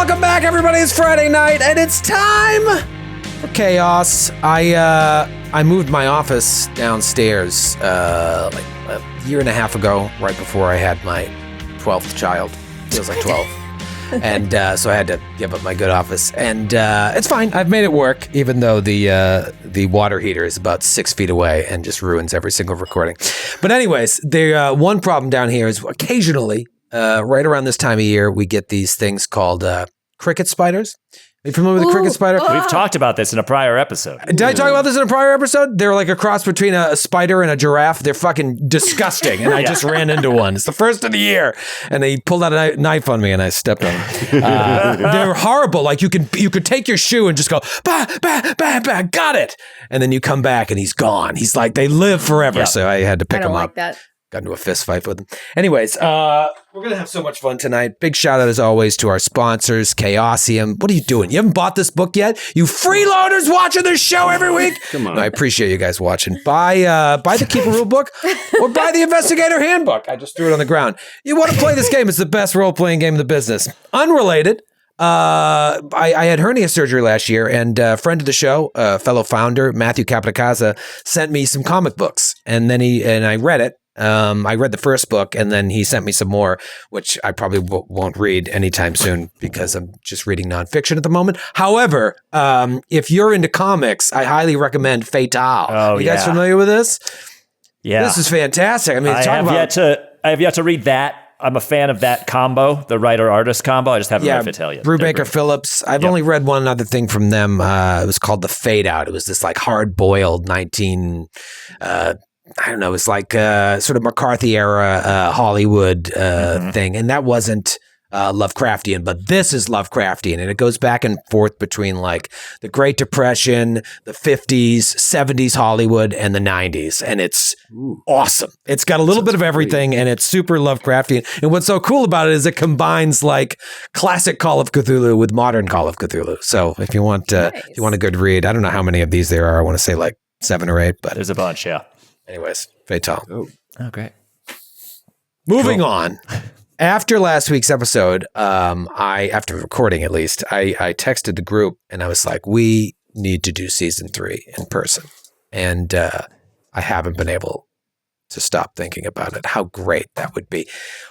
Welcome back, everybody. It's Friday night, and it's time for chaos. I moved my office downstairs like a year and a half ago, right before I had my 12th child. Feels like 12. And so I had to give up my good office. And it's fine. I've made it work, even though the water heater is about 6 feet away and just ruins every single recording. But anyways, the one problem down here is occasionally, right around this time of year, we get these things called cricket spiders. Are you familiar with the cricket spider? We've talked about this in a prior episode. Did I talk about this in a prior episode? They're like a cross between a spider and a giraffe. They're fucking disgusting, and I just ran into one. It's the first of the year, and they pulled out a knife on me, and I stepped on them. They're horrible. Like you could take your shoe and just go, bah, bah, bah, bah, got it, and then you come back, and he's gone. He's like, they live forever, yep. So I had to pick him up. That. Got into a fist fight with them. Anyways, we're going to have so much fun tonight. Big shout out, as always, to our sponsors, Chaosium. What are you doing? You haven't bought this book yet? You freeloaders watching this show every week? Come on. No, I appreciate you guys watching. Buy the Keep a Rule book or buy the Investigator Handbook. I just threw it on the ground. You want to play this game. It's the best role-playing game in the business. Unrelated. I had hernia surgery last year, and a friend of the show, fellow founder, Matthew Capitacasa, sent me some comic books, and I read it. I read the first book, and then he sent me some more, which I probably won't read anytime soon because I'm just reading nonfiction at the moment. However, if you're into comics, I highly recommend Fatale. Oh, you guys familiar with this? Yeah, this is fantastic. I mean, I have yet to read that. I'm a fan of that combo, the writer-artist combo. I just haven't read Fatale yet. Brubaker Phillips. I've only read one other thing from them. It was called The Fade Out. It was this like hard-boiled I don't know, it's like sort of McCarthy era Hollywood thing. And that wasn't Lovecraftian, but this is Lovecraftian. And it goes back and forth between like the Great Depression, the 50s, 70s Hollywood, and the 90s. And it's awesome. It's got a little bit of everything, and it's super Lovecraftian. And what's so cool about it is it combines like classic Call of Cthulhu with modern Call of Cthulhu. So if you want if you want a good read, I don't know how many of these there are. I want to say like 7 or 8, but there's a bunch, yeah. Anyways, Fatale. Oh, great. Moving on. After last week's episode, after recording at least, I texted the group and I was like, we need to do season 3 in person. And I haven't been able to stop thinking about it, how great that would be.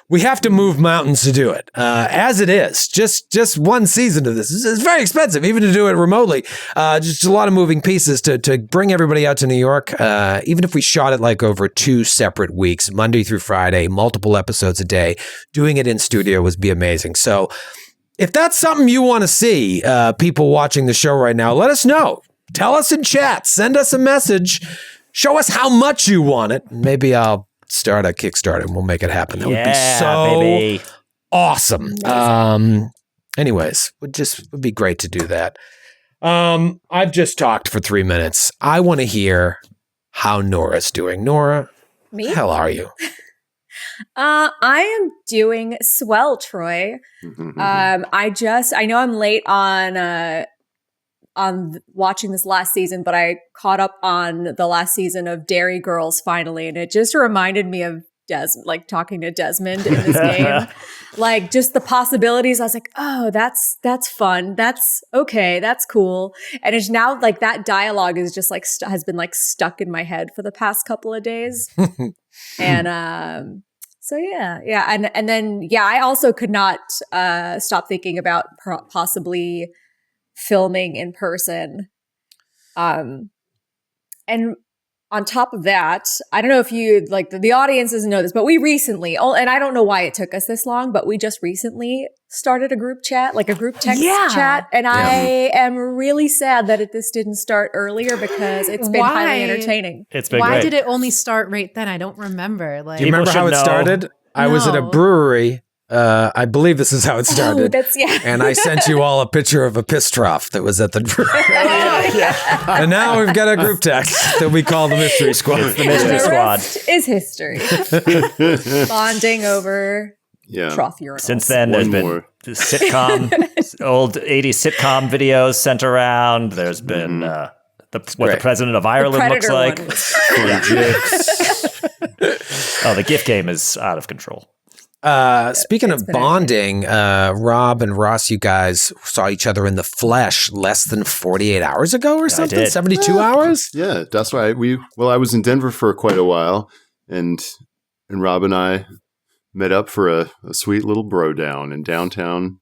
We have to move mountains to do it. As it is, just one season of this is very expensive, even to do it remotely. Just a lot of moving pieces to bring everybody out to New York. Even if we shot it like over 2 separate weeks, Monday through Friday, multiple episodes a day, doing it in studio would be amazing. So if that's something you want to see, people watching the show right now, let us know. Tell us in chat. Send us a message. Show us how much you want it. Maybe I'll start a Kickstarter and we'll make it happen. That would be so awesome. Anyways, would be great to do that. I've just talked for 3 minutes. I want to hear how Noura's doing. Noura, me? The hell are you? I am doing swell, Troy. I know I'm late on watching this last season, but I caught up on the last season of Dairy Girls finally, and it just reminded me of like talking to Desmond in this game. Like just the possibilities. I was like, oh, that's fun. That's okay. That's cool. And it's now like that dialogue is just like has been like stuck in my head for the past couple of days. And so yeah. And then I also could not stop thinking about possibly filming in person. And on top of that, I don't know if you like the audience doesn't know this, but we recently, and I don't know why it took us this long, but we just recently started a group chat, like a group text chat. And I am really sad that this didn't start earlier because it's been highly entertaining. It's been Why great. did it only start right then? I don't remember. Like, do you remember how it started? I was at a brewery. I believe this is how it started. And I sent you all a picture of a piss trough that was at the brewery. And now we've got a group text that we call the Mystery Squad. It's the Mystery Squad. Is history. Bonding over trough urinals. Since then, there's been old 80s sitcom videos sent around. There's been what the president of Ireland looks like. Oh, the GIF game is out of control. Speaking of It's been bonding, Rob and Ross, you guys saw each other in the flesh less than 48 hours ago or something? did. 72 hours? Yeah, that's right. I was in Denver for quite a while, and Rob and I met up for a sweet little bro down in downtown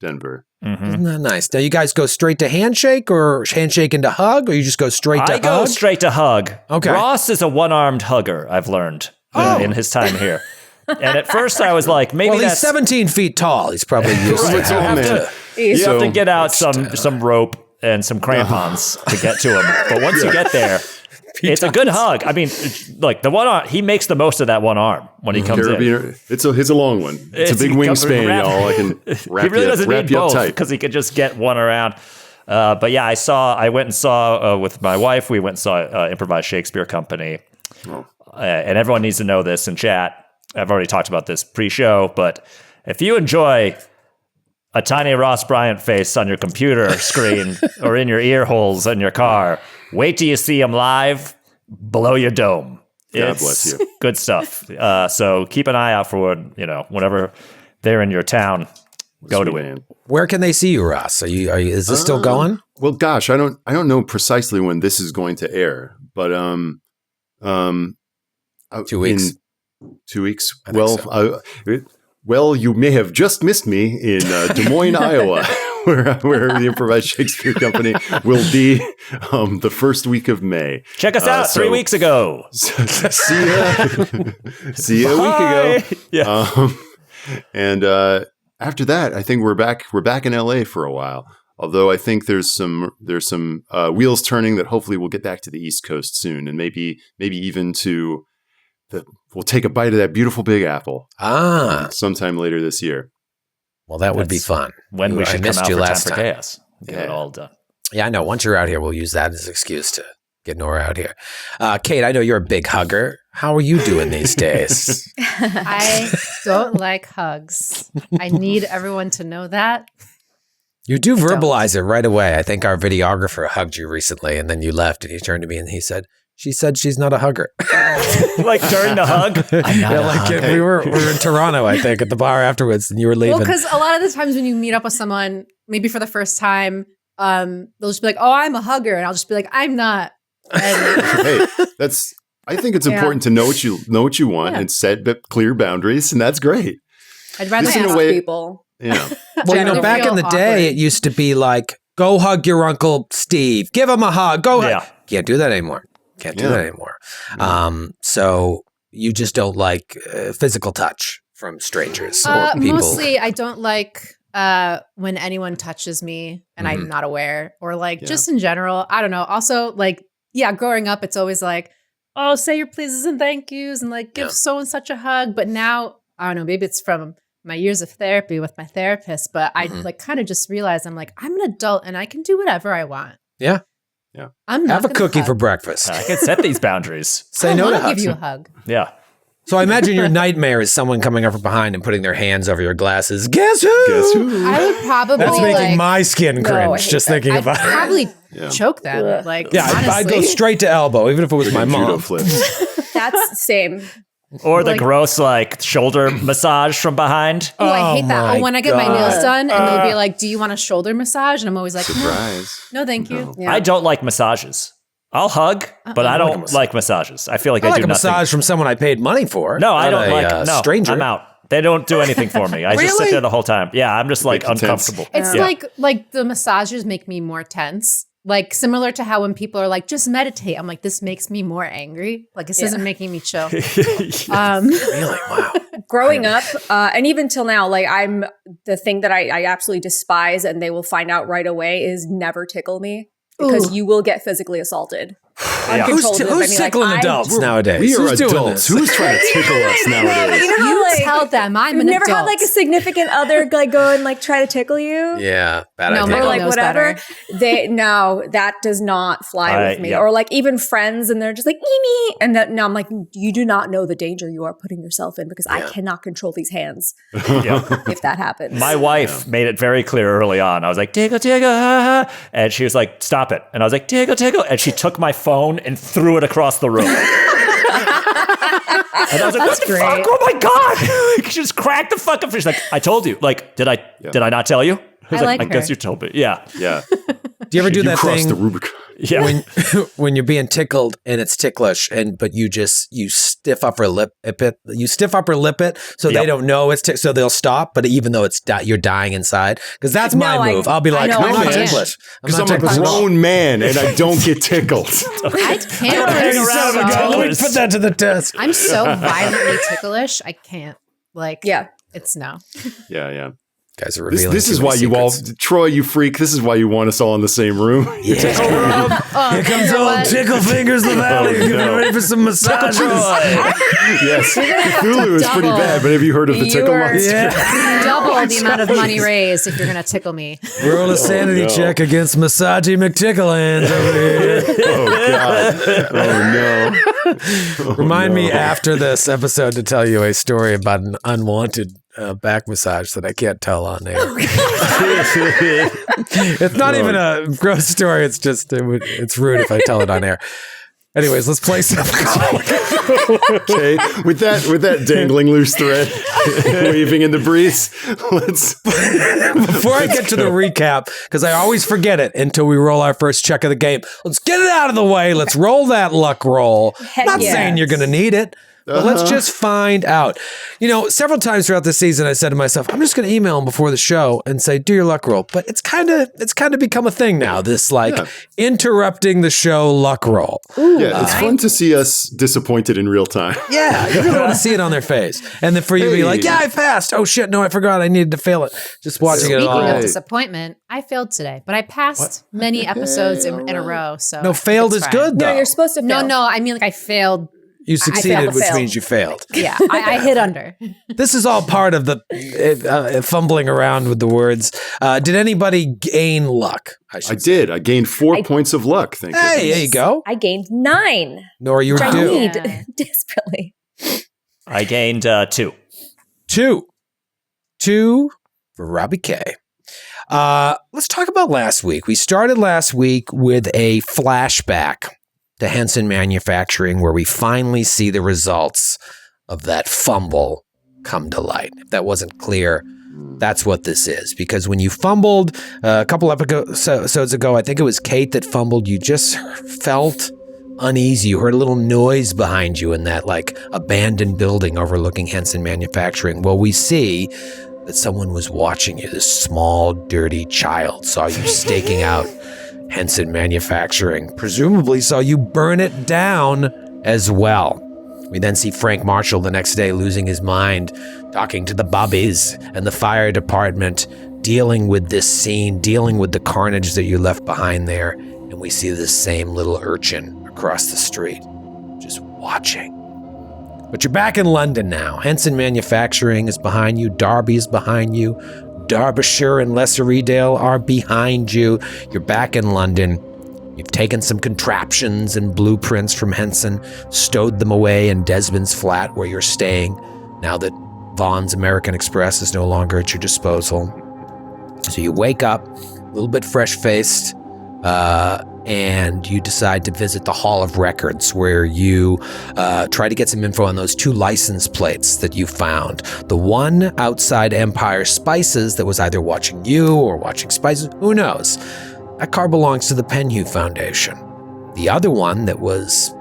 Denver. Mm-hmm. Isn't that nice? Now, you guys go straight to handshake or handshake into hug, or you just go straight to I hug? go straight to hug. Okay. Ross is a one-armed hugger, I've learned in his time here. And at first I was like, maybe Well, he's that's 17 feet tall. He's probably used to It's all having man. to. you have to So- get out some rope and some crampons to get to him. But once you get there, it's a good hug. I mean, like the one arm, he makes the most of that one arm when he comes in. Caribbean, it's a long one. It's a big wingspan, y'all. I can wrap He really doesn't wrap need you up both tight. because he could just get one around. But yeah, I went and saw with my wife. We went and saw Improvised Shakespeare Company, and everyone needs to know this in chat. I've already talked about this pre-show, but if you enjoy a tiny Ross Bryant face on your computer screen or in your ear holes in your car, wait till you see him live. Blow your dome. God bless you. Good stuff. So keep an eye out for whenever they're in your town. Go to Sweet it. man. Where can they see you, Ross? Is this still going? Well, gosh, I don't know precisely when this is going to air, but 2 weeks. 2 weeks. I think Well, you may have just missed me in Des Moines, Iowa, where the Improvised Shakespeare Company will be the first week of May. Check us out 3 weeks ago. See ya a week ago. Yeah. And after that, I think we're back in LA for a while. Although I think there's some wheels turning that hopefully we'll get back to the East Coast soon, and maybe even to we'll take a bite of that beautiful Big Apple sometime later this year. Well, that would be fun. When we I should come missed out you for Time last for time. Chaos. Get it Yeah. all done. Yeah, I know. Once you're out here, we'll use that as an excuse to get Noura out here. Kate, I know you're a big hugger. How are you doing these days? I don't like hugs. I need everyone to know that. You do verbalize it right away. I think our videographer hugged you recently, and then you left, and he turned to me and he said, "She said she's not a hugger." Like during the hug? We were in Toronto, I think, at the bar afterwards, and you were leaving. Well, because a lot of the times when you meet up with someone, maybe for the first time, they'll just be like, "Oh, I'm a hugger," and I'll just be like, "I'm not." And Hey, I think it's important to know what you want and set clear boundaries, and that's great. I'd rather Just in a Ask way- people. Yeah. well, Generally back in feel the day, awkward. it used to be like, "Go hug your Uncle Steve. Give him a hug. Go." Yeah. Can't do that anymore. Can't do that anymore. So you just don't like physical touch from strangers or people. mostly, I don't like when anyone touches me and I'm not aware, or like just in general. I don't know. Also, like, growing up, it's always like, "Oh, say your pleases and thank yous and like give so and such a hug." But now, I don't know, maybe it's from my years of therapy with my therapist, but I like kind of just realized I'm like, I'm an adult and I can do whatever I want. Yeah. I'm not Have a gonna cookie hug. for breakfast. I can set these boundaries. Say I no to want to give hugs. you a hug. Yeah. So I imagine your nightmare is someone coming up from behind and putting their hands over your glasses. Guess who? Guess who? I would probably That's making like, my skin No, I cringe hate just that. thinking I'd about it. probably choke them. Like, Yeah, I'd go honestly. straight to elbow, even if it was my Judo mom. flips. That's same. Or the Like- gross shoulder massage from behind. Oh, I hate that. my Oh, when I get my God. nails done and they'll be like, "Do you want a shoulder massage?" And I'm always like, Surprise. No, thank you. Yeah. I don't like massages. I'll hug, but I don't like massages. I feel like I they like do a nothing. massage from someone I paid money for. No, I not don't a, like. No, stranger. I'm out. They don't do anything for me. I just sit Really? there the whole time. Yeah, I'm just like Make it tense. uncomfortable. It's Yeah. like the massages make me more tense. Like similar to how when people are like, "Just meditate," I'm like, "This makes me more angry. Like this isn't making me chill." Really? Wow. Growing up, and even till now, like I'm the thing that I absolutely despise, and they will find out right away, is never tickle me because Ooh. you will get physically assaulted. Yeah. Who's, Uncontrollably. who's I mean, like, tickling I'm- adults nowadays? We are Who's doing adults. this? Who's trying to tickle us nowadays? You know how, You like, tell them I'm you've an never adult. had like a significant other like go and like try to tickle you. Yeah, bad No, idea. Or Michael like knows whatever. better. No, that does not fly with me. yeah. Or like even friends, and they're just like me, and that now I'm like, you do not know the danger you are putting yourself in because I cannot control these hands Yeah. if that happens. My wife made it very clear early on. I was like, tickle, tickle, ha, ha. And she was like, stop it. And I was like, tickle, tickle. And she took my phone and threw it across the room. And I was like, what the fuck? Oh my God. She just cracked the fuck up. She's like, I told you. Like, did I not tell you? I like I her. guess you told me. Yeah. Yeah. Do you ever do that crossed thing the Rubicon. Yeah. when you're being tickled and it's ticklish, but you stiff upper lip it, so they don't know it's so they'll stop. But even though you're dying inside, because that's my move. I'll be like, I'm not ticklish. Because I'm a grown man and I don't get tickled. I can't. Let me put that to the test. I'm so violently ticklish. I can't. Yeah. It's no. Yeah. Guys are revealing This is why you all, Troy, you freak. This is why you want us all in the same room. Yeah. Here comes old Tickle Fingers Lavallee. Get ready for some massages. Yes, Cthulhu is pretty bad, but have you heard of the tickle monster? Yeah. Double the amount of money raised if you're going to tickle me. Roll a sanity check against Massagey McTicklehands over here. Oh, God. Oh, no. Remind me after this episode to tell you a story about an unwanted back massage that I can't tell on air. It's not even a gross story. It's just, it's rude if I tell it on air. Anyways, let's play some. Okay, with that dangling loose thread waving in the breeze, Before I get to the recap, because I always forget it until we roll our first check of the game. Let's get it out of the way. Let's roll that luck roll. Not saying you're going to need it. But let's just find out. Several times throughout the season, I said to myself, I'm just going to email him before the show and say, do your luck roll. But it's kind of become a thing now, this interrupting the show luck roll. Yeah, it's fun to see us disappointed in real time. Yeah, you really want to see it on their face. And then for you to be like, yeah, I passed. Oh, shit, no, I forgot. I needed to fail it. Just watching it all. Speaking of disappointment, I failed today, but I passed many episodes in a row. So no, failed is good, though. No, you're supposed to fail. No, I mean, I failed. You succeeded, which means you failed. Yeah, I hit under. This is all part of the fumbling around with the words. Did anybody gain luck? I did. I gained 4 points of luck. Thank you. Hey, there you go. I gained 9. Noura, you were I due. need desperately. I gained 2. 2 for Robbie K. Let's talk about last week. We started last week with a flashback to Henson Manufacturing, where we finally see the results of that fumble come to light. If that wasn't clear, that's what this is. Because when you fumbled a couple episodes ago, I think it was Kate that fumbled, you just felt uneasy. You heard a little noise behind you in that abandoned building overlooking Henson Manufacturing. Well, we see that someone was watching you. This small, dirty child saw you staking out Henson Manufacturing, presumably saw you burn it down as well. We then see Frank Marshall the next day losing his mind, talking to the bobbies and the fire department, dealing with this scene, dealing with the carnage that you left behind there. And we see this same little urchin across the street, just watching. But you're back in London now. Henson Manufacturing is behind you. Derby is behind you. Derbyshire and Lesser Edale are behind you. You're back in London. You've taken some contraptions and blueprints from Henson, stowed them away in Desmond's flat where you're staying, now that Vaughn's American Express is no longer at your disposal. So you wake up a little bit fresh-faced, and you decide to visit the Hall of Records, where you try to get some info on those 2 license plates that you found. The one outside Empire Spices that was either watching you or watching Spices, who knows? That car belongs to the Penhew Foundation. The other one that was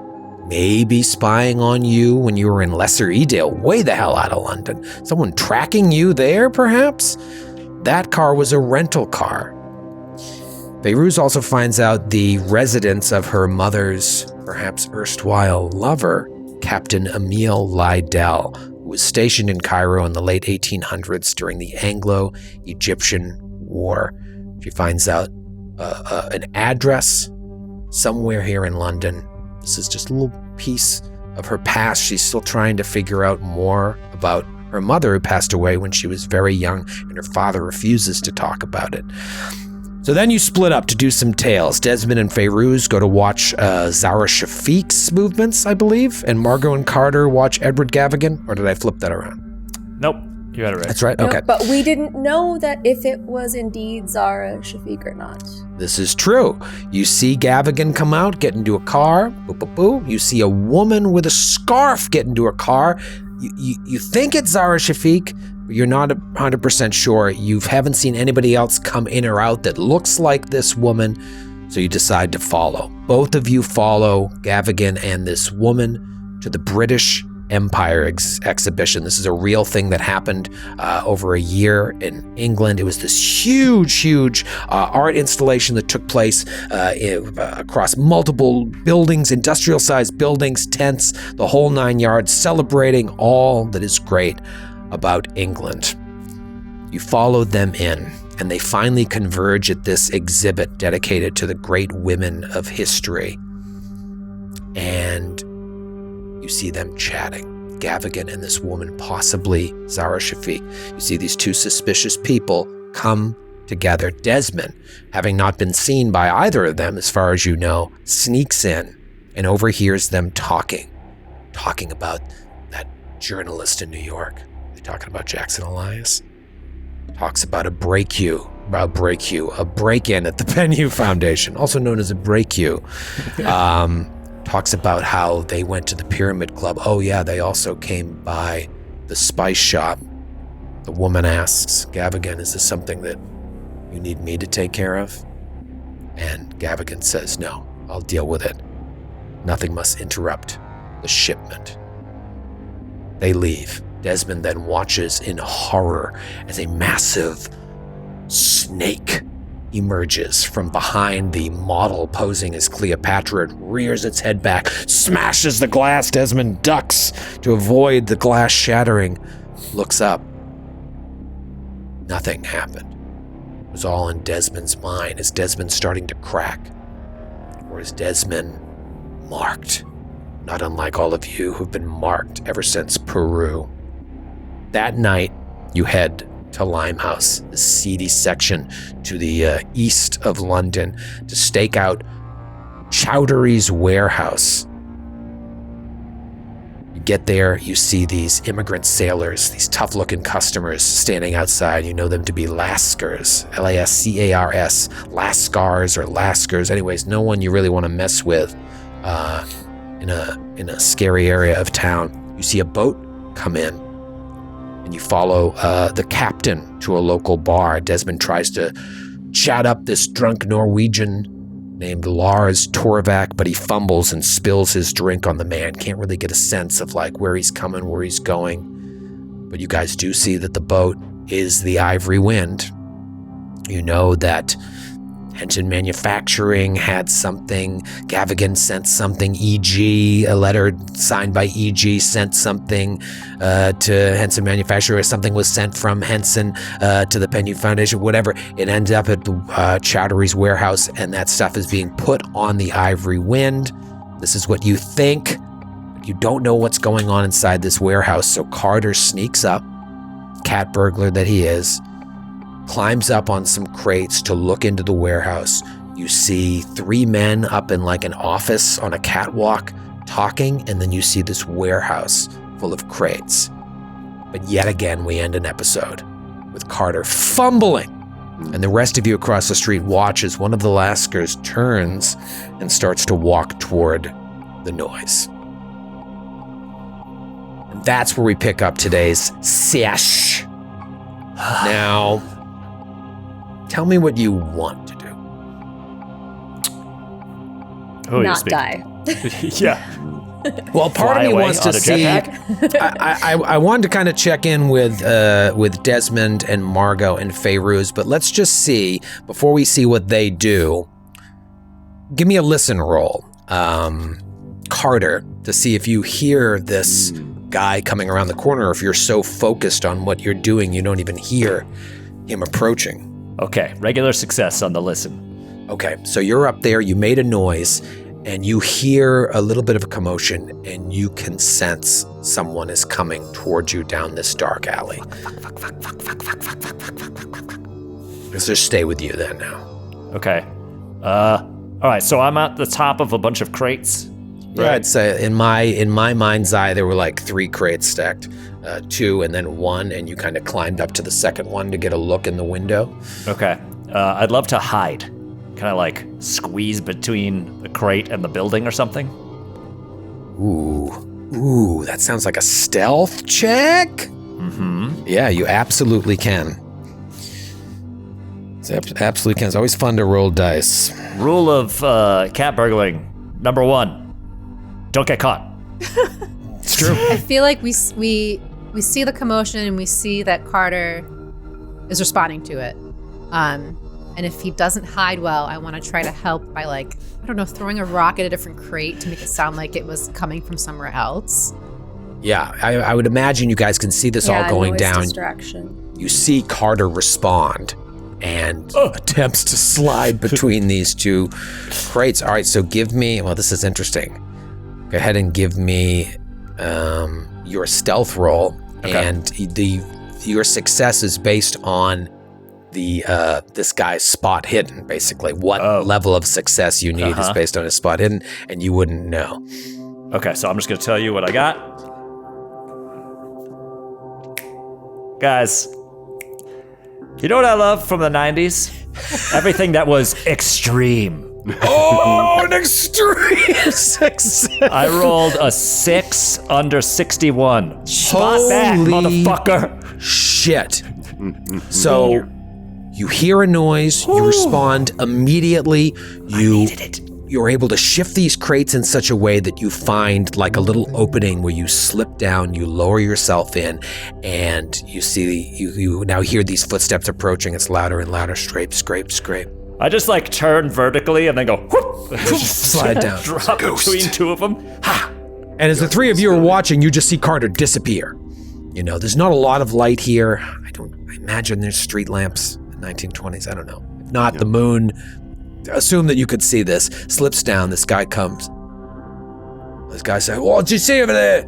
maybe spying on you when you were in Lesser Edale, way the hell out of London. Someone tracking you there, perhaps? That car was a rental car. Beiruz also finds out the residence of her mother's, perhaps erstwhile lover, Captain Emile Lydell, who was stationed in Cairo in the late 1800s during the Anglo-Egyptian War. She finds out an address somewhere here in London. This is just a little piece of her past. She's still trying to figure out more about her mother, who passed away when she was very young, and her father refuses to talk about it. So then you split up to do some tales. Desmond and Feiruz go to watch Zara Shafiq's movements, I believe, and Margot and Carter watch Edward Gavigan, or did I flip that around? Nope, you got it right. That's right, No, okay. but we didn't know that if it was indeed Zara Shafiq or not. This is true. You see Gavigan come out, get into a car. Boo, boo, boo. You see a woman with a scarf get into a car. You think it's Zara Shafiq, but you're not 100% sure. You haven't seen anybody else come in or out that looks like this woman, so you decide to follow. Both of you follow Gavigan and this woman to the British Empire exhibition. This is a real thing that happened over a year in England. It was this huge art installation that took place across multiple buildings, industrial-sized buildings, tents, the whole 9 yards, celebrating all that is great about England. You followed them in, and they finally converge at this exhibit dedicated to the great women of history. And you see them chatting. Gavigan and this woman, possibly Zara Shafiq. You see these two suspicious people come together. Desmond, having not been seen by either of them, as far as you know, sneaks in and overhears them talking about that journalist in New York. They're talking about Jackson Elias. Talks about a break-in at the Penn Foundation, also known as a break-you. Talks about how they went to the Pyramid Club. Oh yeah, they also came by the spice shop. The woman asks, Gavigan, is this something that you need me to take care of? And Gavigan says, no, I'll deal with it. Nothing must interrupt the shipment. They leave. Desmond then watches in horror as a massive snake emerges from behind the model posing as Cleopatra and rears its head back, smashes the glass. Desmond ducks to avoid the glass shattering, looks up. Nothing happened. It was all in Desmond's mind. Is Desmond starting to crack? Or is Desmond marked? Not unlike all of you who've been marked ever since Peru. That night, you head to Limehouse, the seedy section to the east of London, to stake out Chowdhury's warehouse. You get there, you see these immigrant sailors, these tough-looking customers standing outside. You know them to be Lascars, L-A-S-C-A-R-S, Lascars or Lascars. Anyways, no one you really want to mess with in a scary area of town. You see a boat come in, and you follow the captain to a local bar. Desmond tries to chat up this drunk Norwegian named Lars Torvak, but he fumbles and spills his drink on the man. Can't really get a sense of like where he's coming, where he's going. But you guys do see that the boat is the Ivory Wind. You know that Henson Manufacturing had something, Gavigan sent something, E.G., a letter signed by E.G. sent something to Henson Manufacturing, or something was sent from Henson to the Penn Foundation, whatever. It ends up at Chowdhury's warehouse, and that stuff is being put on the Ivory Wind. This is what you think, but you don't know what's going on inside this warehouse, so Carter sneaks up, cat burglar that he is, climbs up on some crates to look into the warehouse. You see 3 men up in like an office on a catwalk talking, and then you see this warehouse full of crates. But yet again, we end an episode with Carter fumbling, and the rest of you across the street watch as one of the Lascars turns and starts to walk toward the noise. And that's where we pick up today's sesh. Now, tell me what you want to do. Not die. Yeah. Well, part of me wants to see. I wanted to kind of check in with Desmond and Margot and Feyruz, but let's just see before we see what they do. Give me a listen roll, Carter, to see if you hear this guy coming around the corner, or if you're so focused on what you're doing you don't even hear him approaching. Okay, regular success on the listen. Okay, so you're up there, you made a noise, and you hear a little bit of a commotion, and you can sense someone is coming towards you down this dark alley. Let's just stay with you then now. Okay. All right, so I'm at the top of a bunch of crates. Yeah, right. I'd say in my mind's eye, there were like 3 crates stacked, 2 and then 1, and you kind of climbed up to the second one to get a look in the window. Okay. I'd love to hide. kind of like squeeze between the crate and the building or something? Ooh, that sounds like a stealth check. Mm-hmm. Yeah, you absolutely can. Absolutely can. It's always fun to roll dice. Rule of cat burgling, number 1, don't get caught. It's true. I feel like we see the commotion and we see that Carter is responding to it. And if he doesn't hide well, I want to try to help by like, I don't know, throwing a rock at a different crate to make it sound like it was coming from somewhere else. Yeah, I would imagine you guys can see this all going noise down. Distraction. You see Carter respond and attempts to slide between these two crates. All right, so give me, well, this is interesting. Go ahead and give me your stealth roll. Okay. And your success is based on this guy's spot hidden, basically. What level of success you need is based on his spot hidden, and you wouldn't know. Okay, so I'm just going to tell you what I got. Guys, you know what I love from the 90s? Everything that was extreme. Oh, an extreme success. I rolled a 6 under 61. Spot back, motherfucker. Shit. So you hear a noise, you respond immediately. You're able to shift these crates in such a way that you find like a little opening where you slip down, you lower yourself in, and you see you now hear these footsteps approaching. It's louder and louder. Scrape, scrape, scrape. I just like turn vertically and then go whoop, slide down. Drop between two of them. Ha! And as the three of you are watching, you just see Carter disappear. You know, there's not a lot of light here. I imagine there's street lamps in the 1920s. I don't know. If not, the moon. Assume that you could see this. Slips down. This guy comes. This guy says, "What did you see over there?"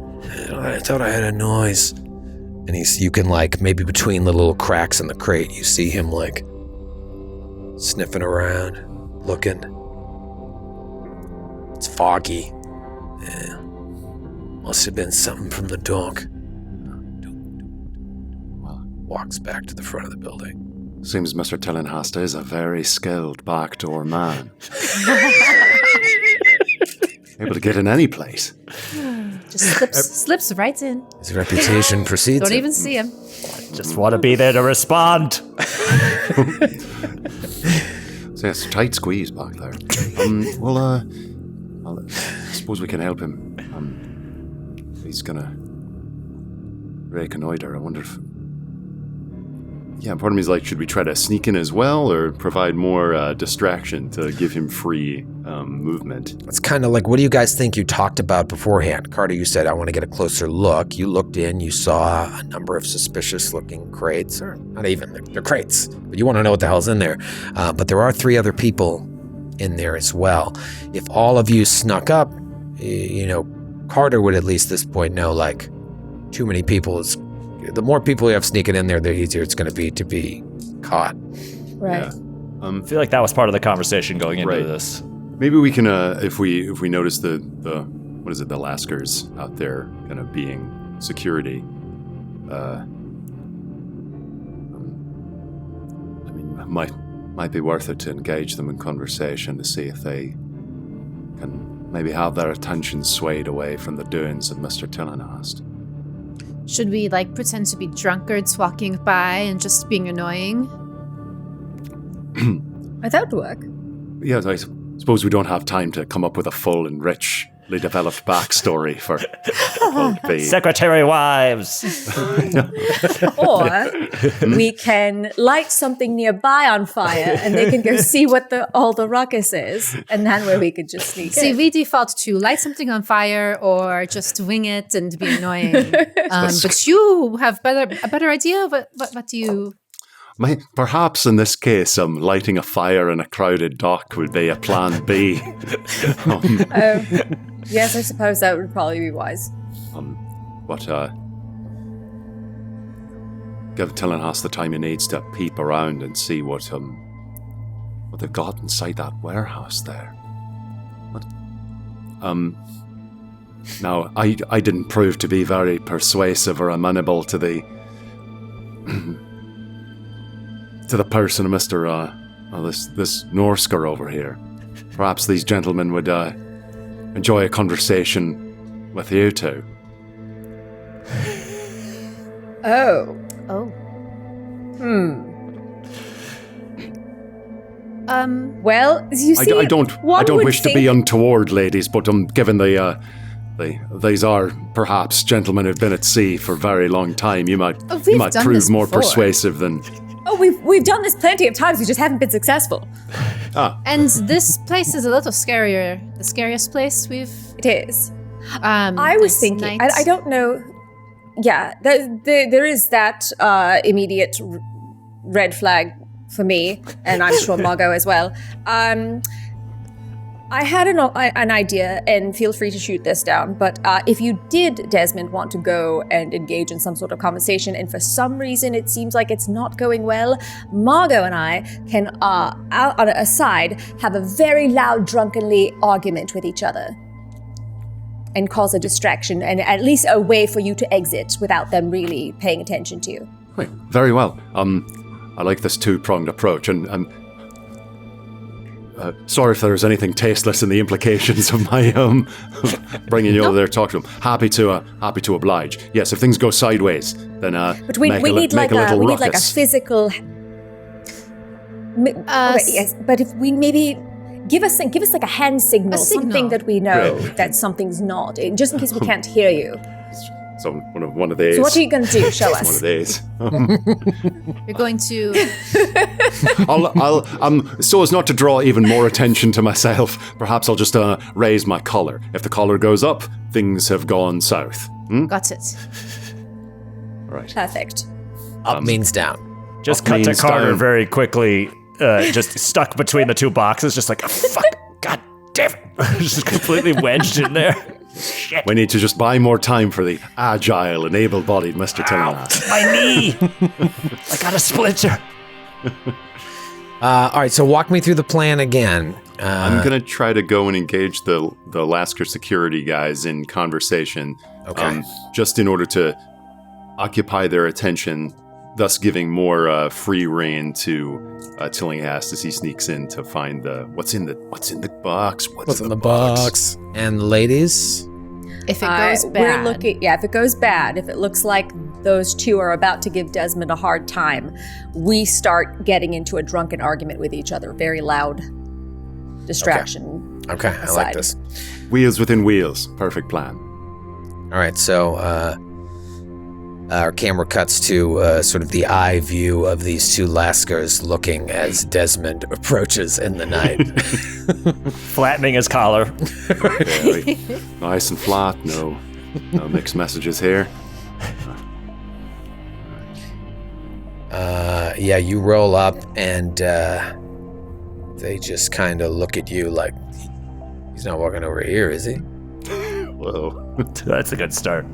I thought I heard a noise. And you can like maybe between the little cracks in the crate, you see him like sniffing around, looking. It's foggy. Yeah. Must have been something from the dog. Walks back to the front of the building. Seems Mr. Tillinghast is a very skilled backdoor man. Able to get in any place. Just slips right in. His reputation precedes Don't him. even see him. Just want to be there to respond. So it's a tight squeeze back there. I suppose we can help him. He's gonna reconnoiter. I wonder if... Yeah, part of me is like, should we try to sneak in as well, or provide more distraction to give him free movement? It's kind of like, what do you guys think you talked about beforehand? Carter, you said, I want to get a closer look. You looked in, you saw a number of suspicious-looking crates, or not even, they're crates, but you want to know what the hell's in there. But there are 3 other people in there as well. If all of you snuck up, you know, Carter would at least this point know, like, too many people is... The more people you have sneaking in there, the easier it's going to be caught. Right. Yeah. I feel like that was part of the conversation going into this. Maybe we can, if we notice the what is it, the Laskers out there kind of being security. I mean, might be worth it to engage them in conversation to see if they can maybe have their attention swayed away from the doings of Mr. Tillinghast. Should we like pretend to be drunkards walking by and just being annoying? That would work. Yes, I suppose we don't have time to come up with a full and richly developed backstory for the Secretary wives. Or we can light something nearby on fire and they can go see what all the ruckus is, and then where we could just sneak See, in. we default to light something on fire or just wing it and be annoying. But you have a better idea. What do you... Perhaps in this case, lighting a fire in a crowded dock would be a plan B. Yes, I suppose that would probably be wise. Give Tillinghast the time he needs to peep around and see what they've got inside that warehouse there. Now, I didn't prove to be very persuasive or amenable to the to the person of Mr. this Norse girl over here. Perhaps these gentlemen would enjoy a conversation with you two. Oh. Oh. Well, you see, I don't wish to be untoward, ladies, but given these are perhaps gentlemen who've been at sea for a very long time, you might prove more persuasive than. Oh, we've done this plenty of times. We just haven't been successful. And this place is a little scarier. The scariest place we've. It is. I was thinking. I don't know. Yeah, there is that immediate red flag for me, and I'm sure Margot as well. I had an idea, and feel free to shoot this down, but if you did, Desmond, want to go and engage in some sort of conversation, and for some reason it seems like it's not going well, Margot and I can, out on a side, have a very loud, drunkenly argument with each other and cause a distraction, and at least a way for you to exit without them really paying attention to you. Wait, very well. I like this two-pronged approach, and sorry if there's anything tasteless in the implications of my bringing you over there to talk to them. Happy to oblige. Yes, if things go sideways, then but we need like a physical. Yes, but if we maybe give us like a hand signal, something that we know that something's not, just in case we can't hear you. So one of these. So what are you going to do? Show us. One of these. You're going to. I'll so as not to draw even more attention to myself, perhaps I'll just raise my collar. If the collar goes up, things have gone south. Got it. All right. Perfect. Up means down. Just Up cut to means Carter down. very quickly, just stuck between the two boxes, just like, oh, fuck, god damn it. Just completely wedged in there. Shit. We need to just buy more time for the agile and able-bodied Mr. Tillinghast. My knee! I got a splinter. All right, so walk me through the plan again. I'm going to try to go and engage the Lasker security guys in conversation. Okay. Just in order to occupy their attention, thus giving more free rein to Tillinghast as he sneaks in to find what's in the box. What's in the box? And ladies? If it goes bad. If it goes bad, if it looks like those two are about to give Desmond a hard time, we start getting into a drunken argument with each other. Very loud distraction. Okay, I like this. Wheels within wheels. Perfect plan. All right, so our camera cuts to sort of the eye view of these two Laskers looking as Desmond approaches in the night. Flattening his collar. Very nice and flat. No mixed messages here. Yeah, you roll up and they just kind of look at you like, he's not walking over here, is he? Whoa. That's a good start.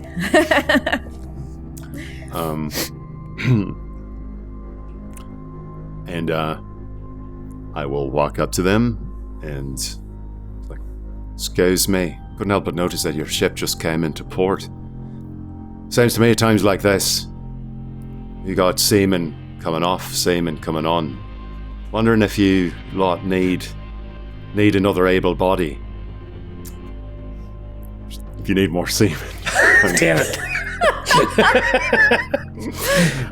And I will walk up to them and like, excuse me, couldn't help but notice that your ship just came into port. Seems to me at times like this, you got seamen coming off, seamen coming on. Wondering if you lot need another able body. If you need more seamen. Damn it.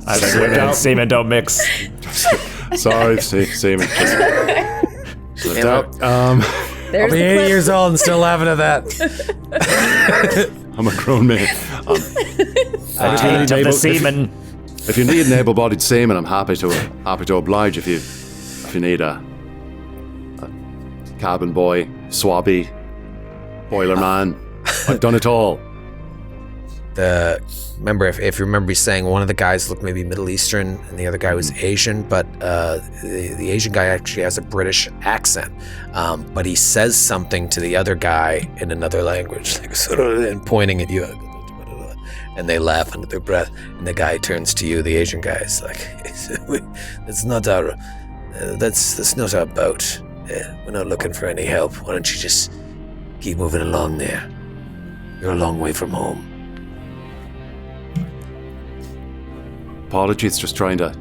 I think women and seamen don't mix. Sorry, seamen. Slipped out. I'll be 80 years old and still laughing at that. I'm a grown man. If you need an able-bodied seaman, I'm happy to oblige. If you need a cabin boy, swabby, boiler man, I've done it all. Remember, if you remember saying one of the guys looked maybe Middle Eastern and the other guy was Asian, but the Asian guy actually has a British accent. But he says something to the other guy in another language, like sort of, and pointing at you. And they laugh under their breath. And the guy turns to you, the Asian guy, is like, "That's not our boat. We're not looking for any help. Why don't you just keep moving along there? You're a long way from home." Apologies, just trying to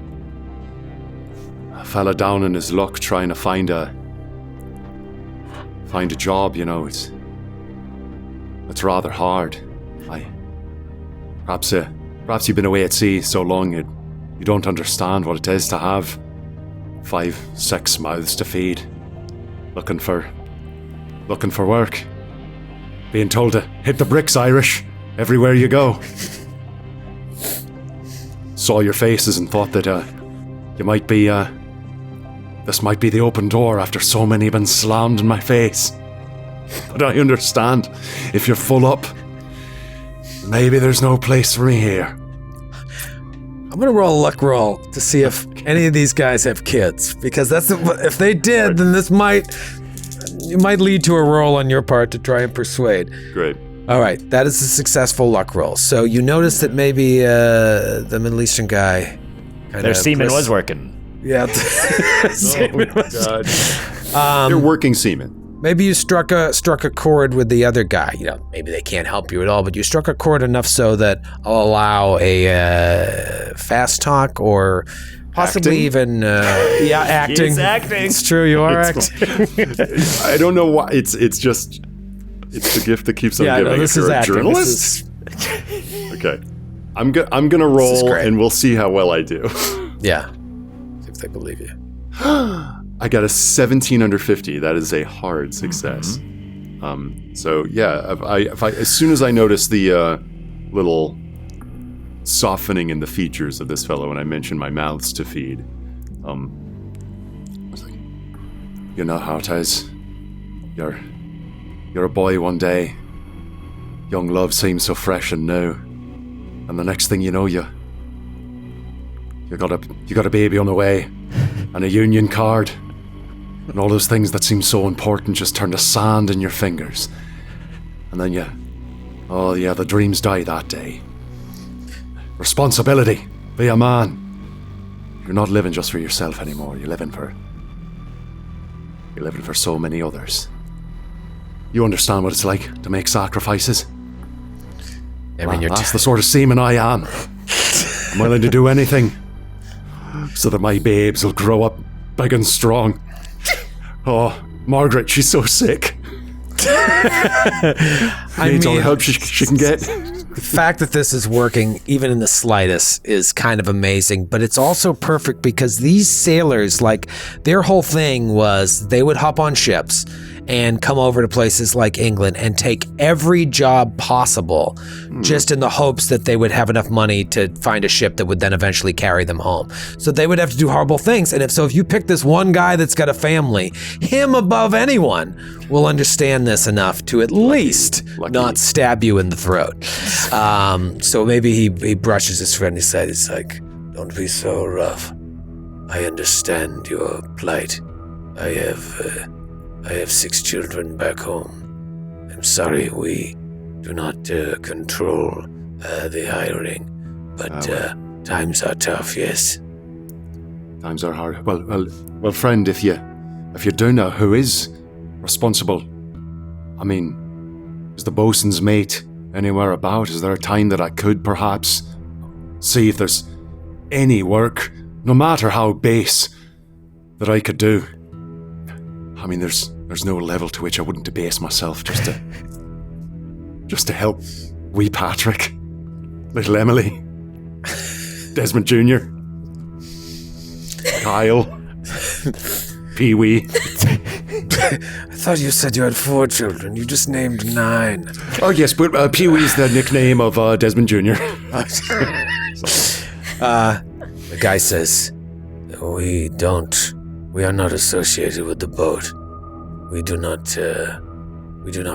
fella down in his luck trying to find a job, it's rather hard. Perhaps you've been away at sea so long you don't understand what it is to have 5-6 mouths to feed, looking for work, being told to hit the bricks, Irish, everywhere you go. Saw your faces and thought that this might be the open door after so many have been slammed in my face. But I understand, if you're full up, maybe there's no place for me here. I'm gonna roll a luck roll to see if any of these guys have kids, because if they did, then it might lead to a roll on your part to try and persuade. Great. All right, that is a successful luck roll. So you notice that maybe the Middle Eastern guy, their semen was working. Yeah, semen God. They're working semen. Maybe you struck a chord with the other guy. Maybe they can't help you at all, but you struck a chord enough so that I'll allow a fast talk or possibly acting? Even acting. He's acting. It's true, you are acting. I don't know why. It's the gift that keeps on giving. This if is you're a acting. journalist. Okay, I'm gonna roll and we'll see how well I do. Yeah, see if they believe you. I got a 17 under 50. That is a hard success. So yeah, if I as soon as I notice the little softening in the features of this fellow when I mentioned my mouths to feed, I was like, you know how it is. You're a boy one day. Young love seems so fresh and new, and the next thing you know, you got a baby on the way, and a union card. And all those things that seem so important just turn to sand in your fingers. And then the dreams die that day. Responsibility. Be a man. You're not living just for yourself anymore. You're living for so many others. You understand what it's like to make sacrifices? That's the sort of seaman I am. I'm willing to do anything so that my babes will grow up big and strong. Oh, Margaret, she's so sick. Needs all the help she can get. The fact that this is working, even in the slightest, is kind of amazing, but it's also perfect because these sailors, their whole thing was they would hop on ships and come over to places like England and take every job possible just in the hopes that they would have enough money to find a ship that would then eventually carry them home. So they would have to do horrible things. And if you pick this one guy that's got a family, him above anyone will understand this enough to at least not stab you in the throat. So maybe he brushes his friend aside. He's like, don't be so rough. I understand your plight. I have 6 children back home. I'm sorry we do not control the hiring, but times are tough, yes. Times are hard. Well, friend, if you do know who is responsible, I mean, is the bosun's mate anywhere about? Is there a time that I could perhaps see if there's any work, no matter how base, that I could do? I mean, there's no level to which I wouldn't debase myself just to help wee Patrick, little Emily, Desmond Jr., Kyle, Pee-wee. I thought you said you had 4 children. You just named 9. Oh yes, but Pee-wee's the nickname of Desmond Jr. The guy says, we are not associated with the boat. We do not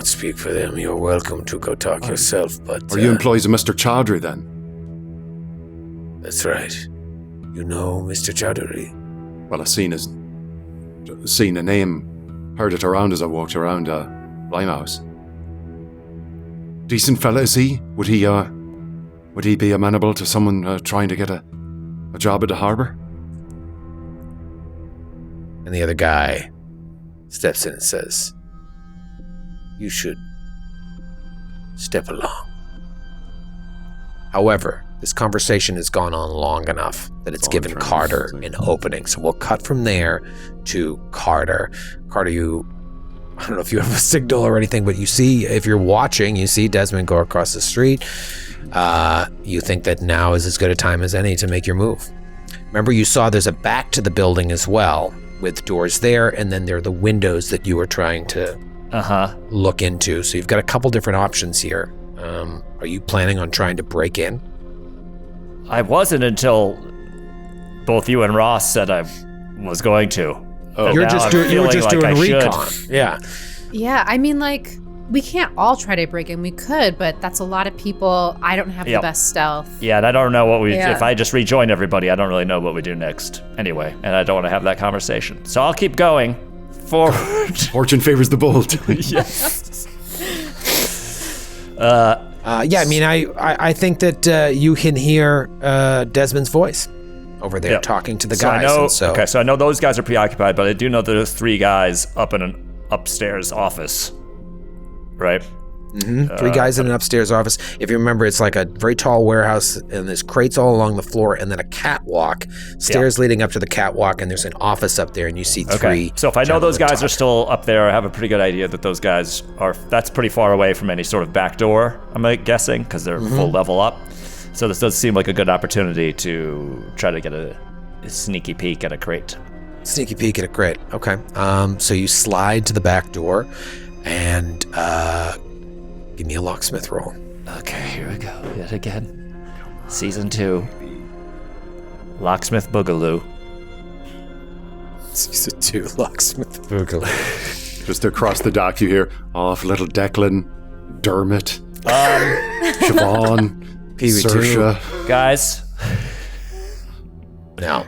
speak for them. You're welcome to go talk yourself, but... Are you employees of Mr. Chowdhury, then? That's right. You know Mr. Chowdhury? Well, I've seen a name, heard it around as I walked around Limehouse. Decent fella, is he? Would he be amenable to someone trying to get a job at the harbour? And the other guy steps in and says, you should step along. However, This conversation has gone on long enough that it's given Carter an opening. So we'll cut from there to Carter. Carter, I don't know if you have a signal or anything, but you see, if you're watching, you see Desmond go across the street. You think that now is as good a time as any to make your move. Remember, you saw there's a back to the building as well, with doors there, and then there are the windows that you were trying to look into. So you've got a couple different options here. Are you planning on trying to break in? I wasn't until both you and Ross said I was going to. Oh, you were just doing recon. Yeah. Yeah, I mean, like, we can't all try to break in. We could, but that's a lot of people. I don't have the best stealth. Yeah, and I don't know what if I just rejoin everybody, I don't really know what we do next anyway, and I don't want to have that conversation. So I'll keep going forward. Fortune favors the bold. Yes. I mean, I think that you can hear Desmond's voice over there talking to the guys. So I know those guys are preoccupied, but I do know there's 3 guys up in an upstairs office, right? Mm-hmm. 3 guys in an upstairs office. If you remember, it's like a very tall warehouse, and there's crates all along the floor, and then a catwalk, stairs leading up to the catwalk, and there's an office up there, and you see 3. Okay. So if I know those guys are still up there, I have a pretty good idea that those guys that's pretty far away from any sort of back door, I'm guessing, because they're full level up. So this does seem like a good opportunity to try to get a sneaky peek at a crate. Sneaky peek at a crate. Okay. So you slide to the back door, and give me a locksmith roll. Okay, here we go. Yet again. Season 2. Locksmith Boogaloo. Season 2, Locksmith Boogaloo. Just across the dock, you hear, off little Declan, Dermot, Siobhan, Saoirse. Guys. Now.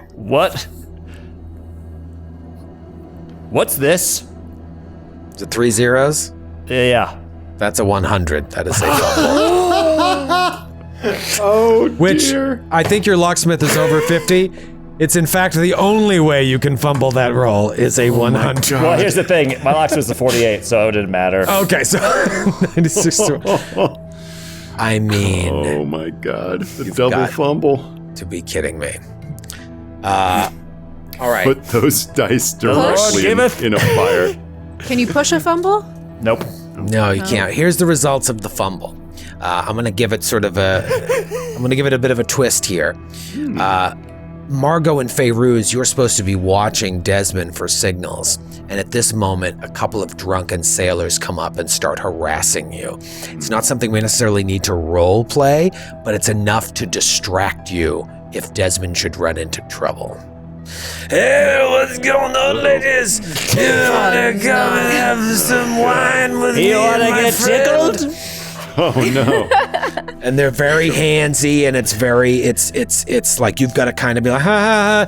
What's this? Is it 3 zeros? Yeah. That's a 100. That is a fumble. Oh, Which, dear. I think your locksmith is over 50. It's in fact the only way you can fumble that roll is a 100. Well, here's the thing. My locksmith was a 48, so it didn't matter. Okay, so 96 I mean... Oh my god. The double fumble. To be kidding me. All right. Put those dice directly in a fire. Can you push a fumble? Nope. No, you can't. Here's the results of the fumble. I'm going to give it a bit of a twist here. Margot and Fairuz, you're supposed to be watching Desmond for signals. And at this moment, a couple of drunken sailors come up and start harassing you. It's not something we necessarily need to role play, but it's enough to distract you if Desmond should run into trouble. Hey, what's going on, ladies? You wanna come and have some wine with me? You wanna my get friend? tickled? Oh no. And they're very handsy, and it's like you've got to kind of be like, ha ha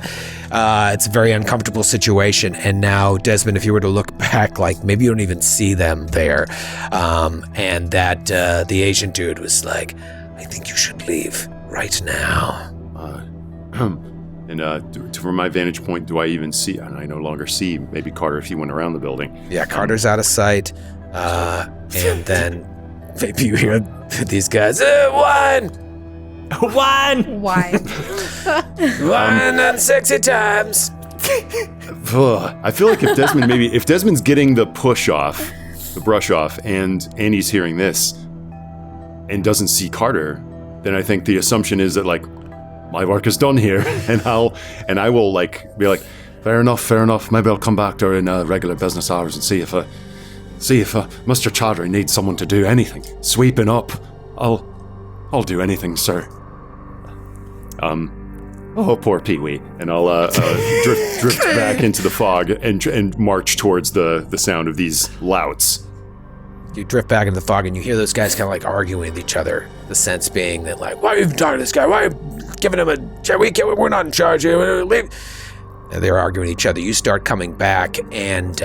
ha. It's a very uncomfortable situation. And now, Desmond, if you were to look back, like maybe you don't even see them there. And that the Asian dude was like, I think you should leave right now. And from my vantage point, do I even see? And I no longer see. Maybe Carter, if he went around the building. Yeah, Carter's out of sight. And then maybe you hear these guys, wine! Wine! Why? Wine and sexy times. I feel like if Desmond's getting the brush off, and Annie's hearing this and doesn't see Carter, then I think the assumption is that like my work is done here, and I will like be like, fair enough. Maybe I'll come back during regular business hours and see if Mr. Chaudhry needs someone to do anything, sweeping up. I'll do anything, sir. Oh, poor Pee-wee. And I'll drift back into the fog and march towards the sound of these louts. You drift back into the fog and you hear those guys kind of like arguing with each other. The sense being that like, why are you even talking to this guy? Why are you giving him a chair? We're not in charge here. Leave. And they're arguing with each other. You start coming back, and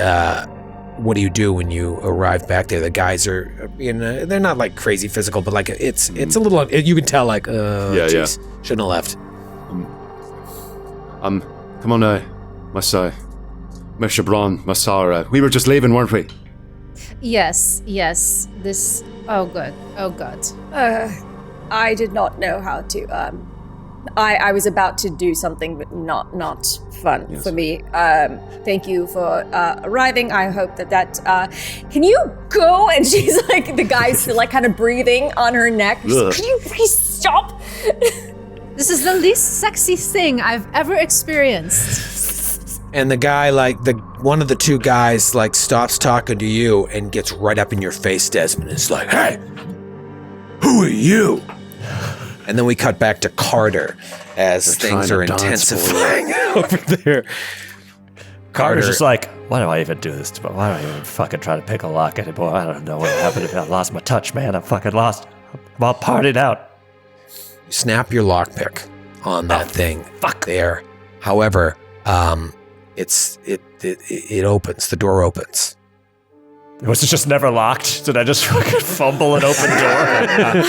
what do you do when you arrive back there? The guys are, they're not like crazy physical, but like it's a little, you can tell like, geez, shouldn't have left. Come on, Mr. Braun, Masara. We were just leaving, weren't we? Yes. This. Oh, good. Oh, God. I did not know how to. I was about to do something, but not fun for me. Thank you for arriving. I hope that. Can you go? And she's like, the guy's still like kind of breathing on her neck. Like, can you please stop? This is the least sexy thing I've ever experienced. And the guy, one of the two guys, stops talking to you and gets right up in your face, Desmond. It's like, hey, who are you? And then we cut back to Carter as things are intensifying over there. Carter's just like, why do I even do this? Why do I even fucking try to pick a lock anymore? I don't know what happened if I lost my touch, man. I'm fucking lost. I'm all partied out. You snap your lockpick on that thing there. However, it opens. The door opens. Was it just never locked? Did I just fucking fumble an open door?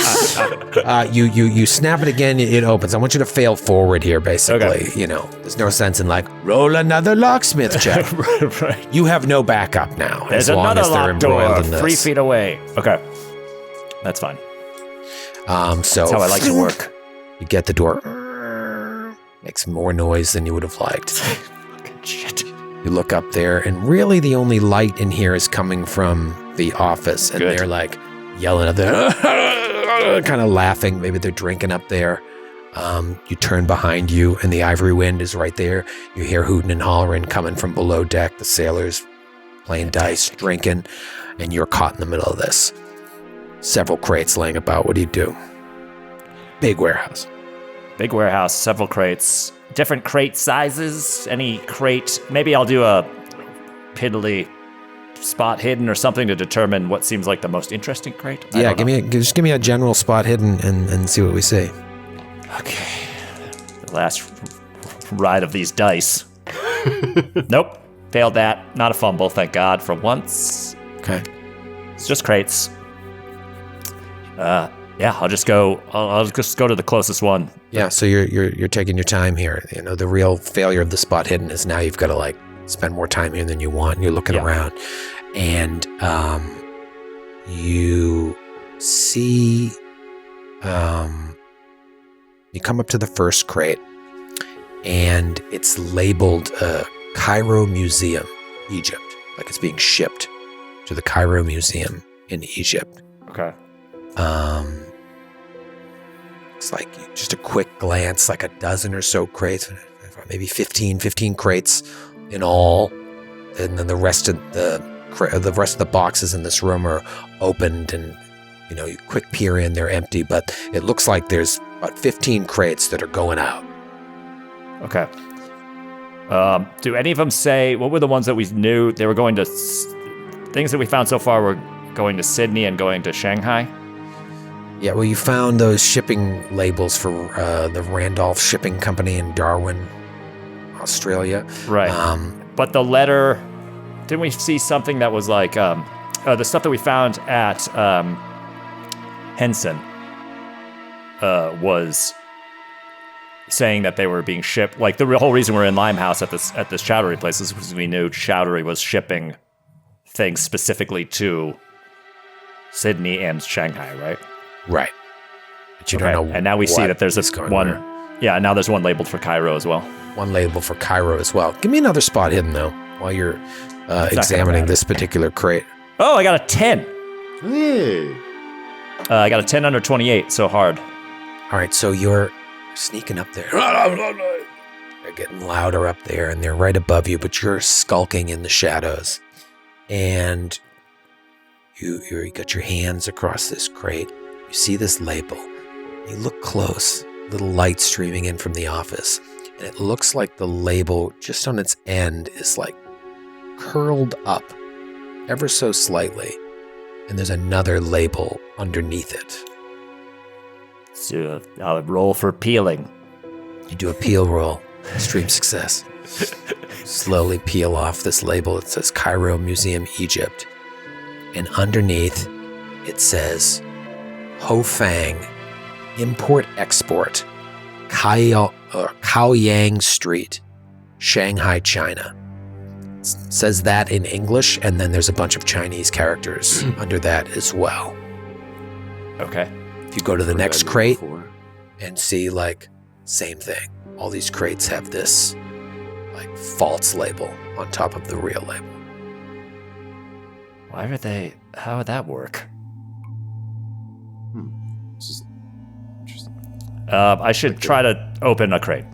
You snap it again, it opens. I want you to fail forward here, basically. Okay. There's no sense in roll another locksmith check. Right. You have no backup now. There's as long another as they're locked door embroiled in this. 3 feet away. Okay. That's fine. So that's how I like to work. You get the door. Makes more noise than you would have liked. Fucking shit. You look up there, and really the only light in here is coming from the office, and Good. they're yelling up there, kind of laughing. Maybe they're drinking up there. You turn behind you, and the Ivory Wind is right there. You hear hooting and hollering coming from below deck. The sailors playing dice, drinking, and you're caught in the middle of this. Several crates laying about. What do you do? Big warehouse. Big warehouse, several crates. Different crate sizes. Any crate. Maybe I'll do a piddly spot hidden or something to determine what seems like the most interesting crate. Yeah, just give me a general spot hidden and see what we see. Okay. The last ride of these dice. Nope. Failed that. Not a fumble, thank God, for once. Okay. It's just crates. Yeah, I'll just go to the closest one. Yeah, so you're taking your time here. The real failure of the spot hidden is now you've got to spend more time here than you want. And you're looking around, and you see, you come up to the first crate, and it's labeled Cairo Museum, Egypt, like it's being shipped to the Cairo Museum in Egypt. Okay. It's just a quick glance, a dozen or so crates, maybe 15 crates in all. And then the rest of the boxes in this room are opened, and you quick peer in, they're empty, but it looks like there's about 15 crates that are going out. Okay. Do any of them say, what were the ones that we knew they were going to, things that we found so far were going to Sydney and going to Shanghai? Yeah, well, you found those shipping labels for the Randolph Shipping Company in Darwin, Australia. Right. But the letter, didn't we see something that was the stuff that we found at Henson was saying that they were being shipped. The whole reason we're in Limehouse at this chowdery place is because we knew chowdery was shipping things specifically to Sydney and Shanghai, right? Right. But you don't know. And now we see that there's one. Where. Yeah, now there's one labeled for Cairo as well. One label for Cairo as well. Give me another spot hidden, though, while you're examining this particular crate. Oh, I got a 10. Hey. I got a 10 under 28, so hard. All right, so you're sneaking up there. They're getting louder up there, and they're right above you, but you're skulking in the shadows. And you got your hands across this crate. You see this label. You look close, little light streaming in from the office, and it looks like the label just on its end is curled up ever so slightly, and there's another label underneath it. So I'll roll for peeling. You do a peel roll, extreme success. Slowly peel off this label. It says Cairo Museum, Egypt, and underneath it says Ho Fang, Import-Export, Kaoyang Street, Shanghai, China. It says that in English, and then there's a bunch of Chinese characters under that as well. Okay. If you go to the Heard next that name crate before. and see, like, same thing. All these crates have this, like, false label on top of the real label. How would that work? This is interesting. I should try to open a crate.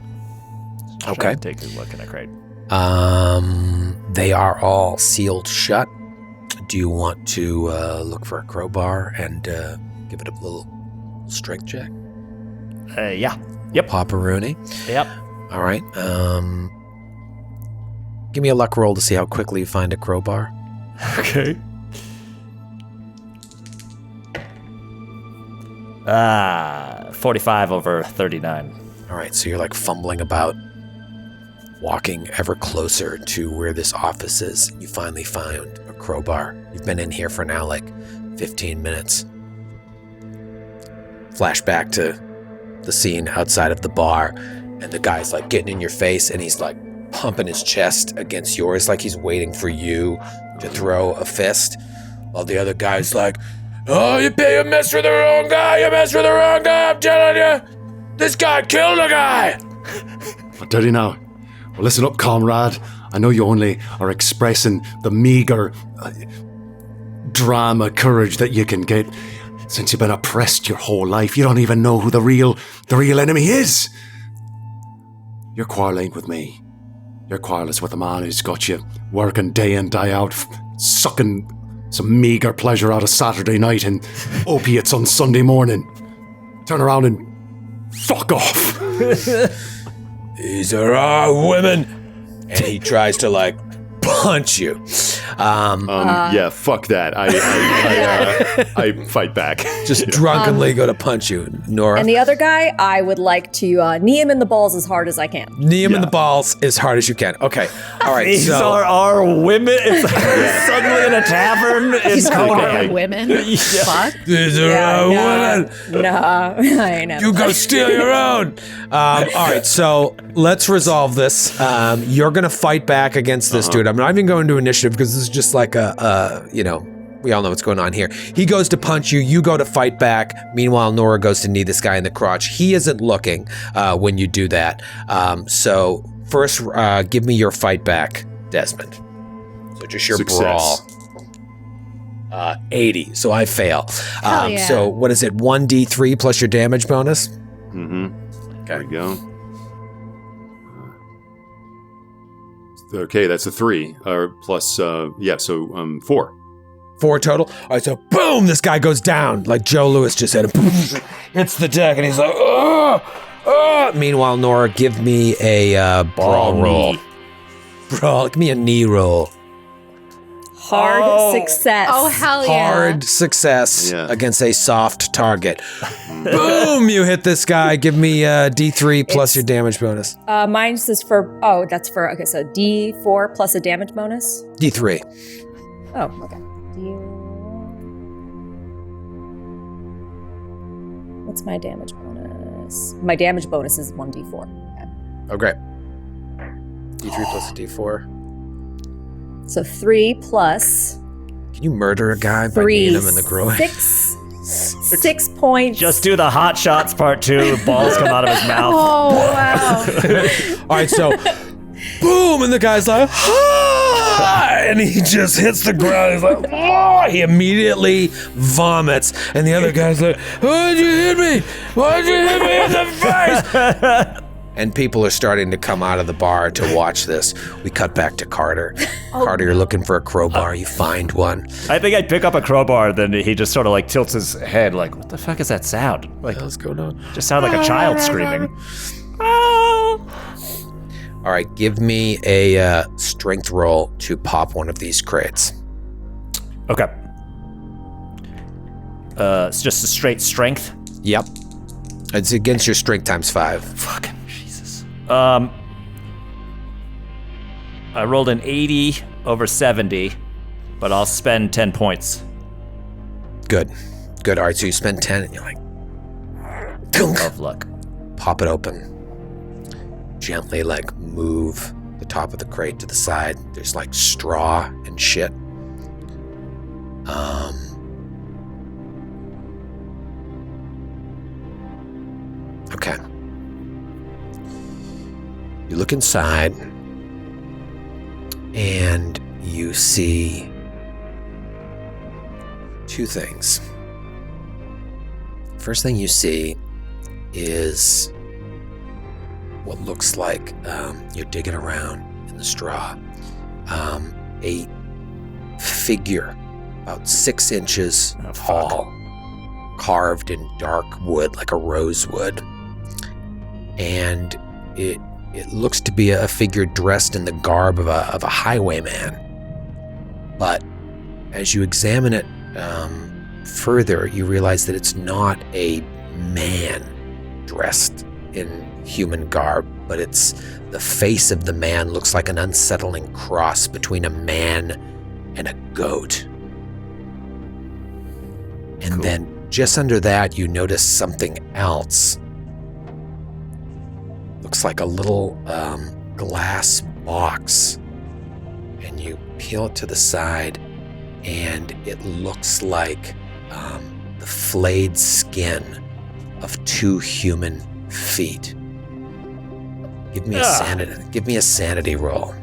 Okay. Take a look in a crate. They are all sealed shut. Do you want to look for a crowbar and give it a little strength check? Yeah. Yep. Paparoonie. Yep. All right. Give me a luck roll to see how quickly you find a crowbar. Okay. 45 over 39. All right, so you're like fumbling about, walking ever closer to where this office is. You finally find a crowbar. You've been in here for now like 15 minutes. Flashback to the scene outside of the bar, and the guy's like getting in your face, and he's like pumping his chest against yours like he's waiting for you to throw a fist, while the other guy's like, "Oh, you messed with the wrong guy, I'm telling you! This guy killed a guy!" I tell you now. Well, listen up, comrade. I know you only are expressing the meager drama courage that you can get. Since you've been oppressed your whole life, you don't even know who the real enemy is. Your quarrel ain't with me. Your quarrel is with the man who's got you working day in, day out, sucking some meager pleasure out of Saturday night and opiates on Sunday morning. Turn around and fuck off. These are our women. And he tries to like punch you. Yeah, fuck that. I fight back. Just drunkenly go to punch you, Noura. And the other guy, I would like to knee him in the balls as hard as I can. Knee him in the balls as hard as you can. Okay. All right. These so are our women. It's like suddenly in a tavern in These are Conan. our women. Fuck. these are our women. No, I ain't never. You go steal your own. All right. So let's resolve this. You're going to fight back against this dude. I'm not even going to initiative because this is just like we all know what's going on here. He goes to punch you. You go to fight back. Meanwhile, Noura goes to knee this guy in the crotch. He isn't looking when you do that. So first, give me your fight back, Desmond. So just your Success. brawl. 80. So I fail. Hell yeah. So what is it? 1d3 plus your damage bonus? Mm-hmm. There we go. Okay, that's a 3. Plus, so 4. 4 total. All right, so boom, this guy goes down like Joe Louis just hit him. Hits the deck, and he's like, oh. Meanwhile, Noura, give me a brawl roll. Brawl, give me a knee roll. Hard success. Oh, hell yeah. Hard success against a soft target. Boom, you hit this guy. Give me a D3 plus your damage bonus. Mine is for, that's for, okay, so D4 plus a damage bonus. D3. Oh, okay. What's my damage bonus? My damage bonus is 1d4. Okay. D3 plus a D4. So 3 plus Can you murder a guy by 3, kneeing him in the groin? 6 points. Just do the hot shots part 2. Balls come out of his mouth. Oh, wow. All right, so boom, and the guy's like, ah! And he just hits the ground. He's like, ah! He immediately vomits, and the other guy's like, why'd you hit me? Why'd you hit me in the face? And people are starting to come out of the bar to watch this. We cut back to Carter. Carter, you're looking for a crowbar. You find one. I think I'd pick up a crowbar, then he just sort of like tilts his head like, what the fuck is that sound? Like, What's going on? just sounded like a child screaming. All right, give me a strength roll to pop one of these crates. Okay. It's just a straight strength. Yep. It's against your strength times 5. Fucking Jesus. I rolled an 80 over 70, but I'll spend 10 points. Good. All right, so you spend 10 and you're like, dunk. Of luck. Pop it open. Gently, like, move the top of the crate to the side. There's, like, straw and shit. You look inside, and you see two things. First thing you see is what looks like you're digging around in the straw. A figure about 6 inches tall, carved in dark wood like a rosewood. And it looks to be a figure dressed in the garb of a highwayman. But as you examine it further, you realize that it's not a man dressed in human garb, but it's the face of the man looks like an unsettling cross between a man and a goat. And then just under that, you notice something else. Looks like a little glass box. And you peel it to the side, and it looks like the flayed skin of 2 human feet. Give me a sanity roll.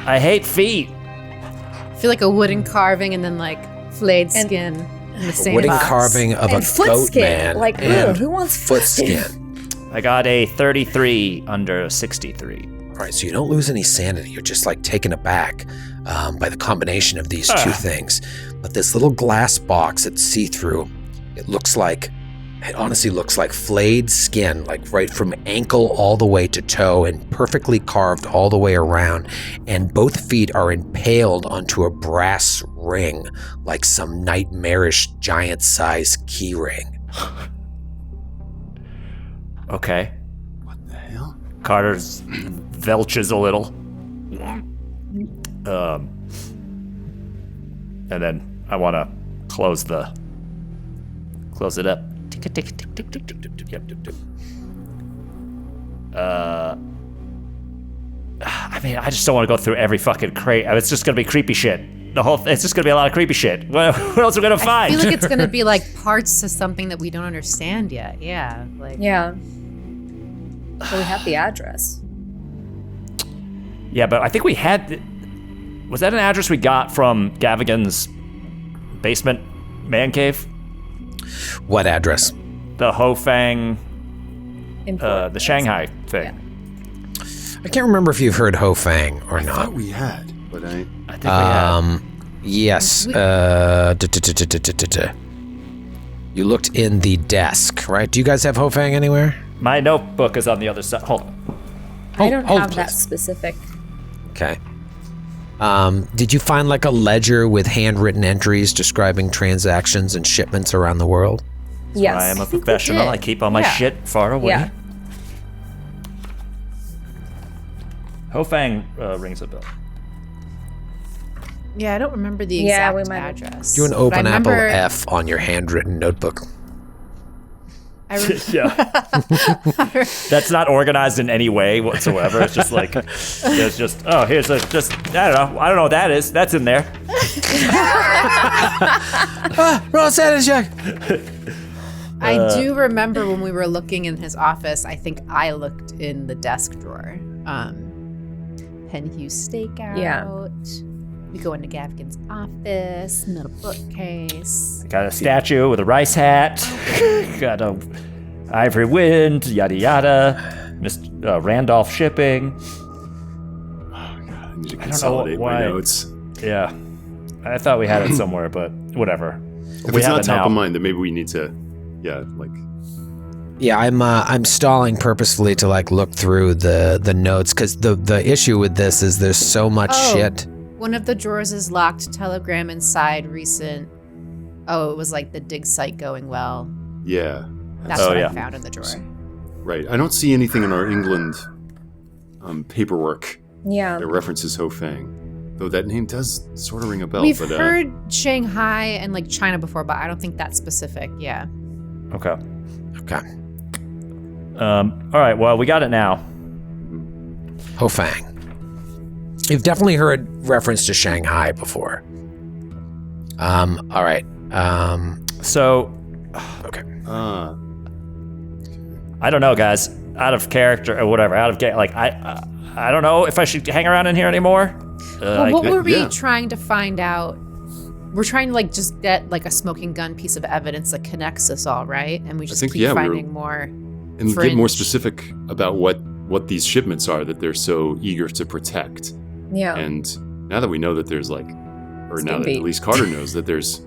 I hate feet. I feel like a wooden carving and then like flayed skin in the same Wooden box. carving of And a foot goat skin. man. Like, and who wants foot foot skin? skin? I got a 33 under 63. All right, so you don't lose any sanity. You're just like taken aback by the combination of these two things. But this little glass box, it's see-through. It honestly looks like flayed skin, like right from ankle all the way to toe, and perfectly carved all the way around. And both feet are impaled onto a brass ring, like some nightmarish giant-sized key ring. Okay. What the hell? Carter belches a little. And then I want to close it up. I mean, I just don't want to go through every fucking crate. It's just gonna be creepy shit. It's just gonna be a lot of creepy shit. What else are we gonna find? I feel like it's gonna be like parts to something that we don't understand yet. Yeah. Like Yeah. So we have the address. Yeah, but I think we had. Was that an address we got from Gavigan's basement man cave? What address? The Ho Fang, Import. the Shanghai thing. Yeah. I can't remember if you've heard Ho Fang or I not. thought we had, but I think we had. Yes. You looked in the desk, right? Do you guys have Ho Fang anywhere? My notebook is on the other side. Hold on. I don't hold, have that please. specific. Okay. Did you find like a ledger with handwritten entries describing transactions and shipments around the world? Yes. I am a think we professional. did. I keep all my Yeah. shit far away. Yeah. Ho Fang rings a bell. Yeah, I don't remember the Yeah, exact we might have- address. Do an But I open apple remember- F on your handwritten notebook. Yeah. That's not organized in any way whatsoever. It's just like there's just here's I don't know what that is. That's in there. Roll a sanity check. I do remember when we were looking in his office, I think I looked in the desk drawer. Penhue stakeout. Yeah. We go into Gavigan's office, another bookcase. Got a statue with a rice hat. Got a ivory wind. Yada yada. Mr. Randolph shipping. I need to know consolidate my why. notes. Yeah, I thought we had it somewhere, but whatever. If We it's have not it top now. of mind, then maybe we need to, like. Yeah, I'm stalling purposefully to like look through the notes because the issue with this is there's so much shit. One of the drawers is locked. Telegram inside. Recent. Oh, it was like the dig site going well. Yeah. That's Oh, what yeah. I found in the drawer. Right. I don't see anything in our England paperwork Yeah. that references Ho Fang, though that name does sort of ring a bell. We've but, heard Shanghai and like China before, but I don't think that's specific. Yeah. Okay. Okay. All right. Well, we got it now. Ho Fang. You've definitely heard reference to Shanghai before. All right. So Okay. I don't know, guys. out of character or whatever. Like I don't know if I should hang around in here anymore. Well, what were we yeah. trying to find out? We're trying to like just get like a smoking gun piece of evidence that connects us all, right? And we just think, keep yeah, finding more. And fringe. get more specific about what these shipments are that they're so eager to protect. Yeah. And now that we know that there's like, or It's now gonna that be- at least Carter knows that there's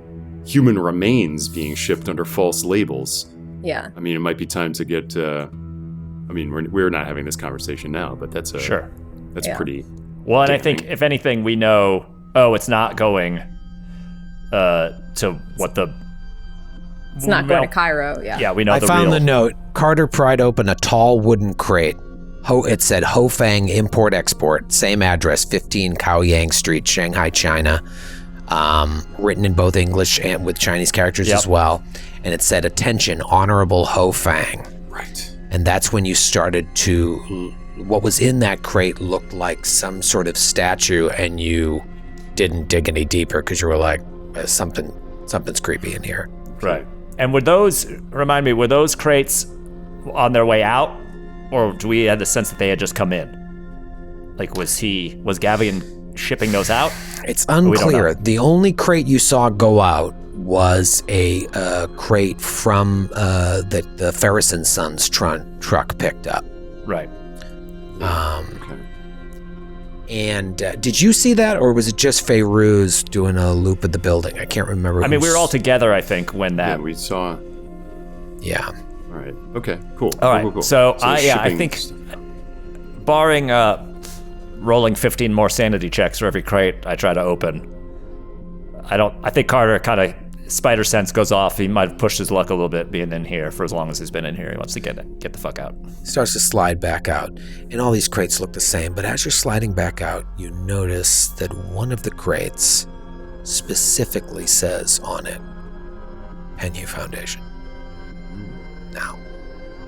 human remains being shipped under false labels. Yeah. I mean, it might be time to get. I mean, we're not having this conversation now, but that's Sure. That's Yeah. pretty. Well, and I think if anything, we know. Oh, it's not going to what the. It's not going to Cairo. Yeah. Yeah, we know I the found real. the note. Carter pried open a tall wooden crate. It said Hofang Import Export. Same address, 15 Kaoyang Street, Shanghai, China. Written in both English and with Chinese characters Yep. as well. And it said, "Attention, Honorable Hofang." Right. And that's when you started to. What was in that crate looked like some sort of statue, and you didn't dig any deeper because you were like, something's creepy in here. Right. And were those crates on their way out, or do we have the sense that they had just come in? Like, was Gavian shipping those out? It's We don't unclear. know. The only crate you saw go out was a crate from that the Ferris and Sons truck picked up. Right. Okay. And did you see that, or was it just Feyruz doing a loop of the building? I can't remember. I mean, we were all together, I think, when Yeah, that. we saw. Yeah. All right. Okay. Cool. All right. Cool. So I shipping think, stuff. barring rolling 15 more sanity checks for every crate I try to open, I think Carter kind of spider sense goes off. He might have pushed his luck a little bit being in here for as long as he's been in here. He wants to get the fuck out. Starts to slide back out, and all these crates look the same. But as you're sliding back out, you notice that one of the crates specifically says on it, Penhu Foundation. Now,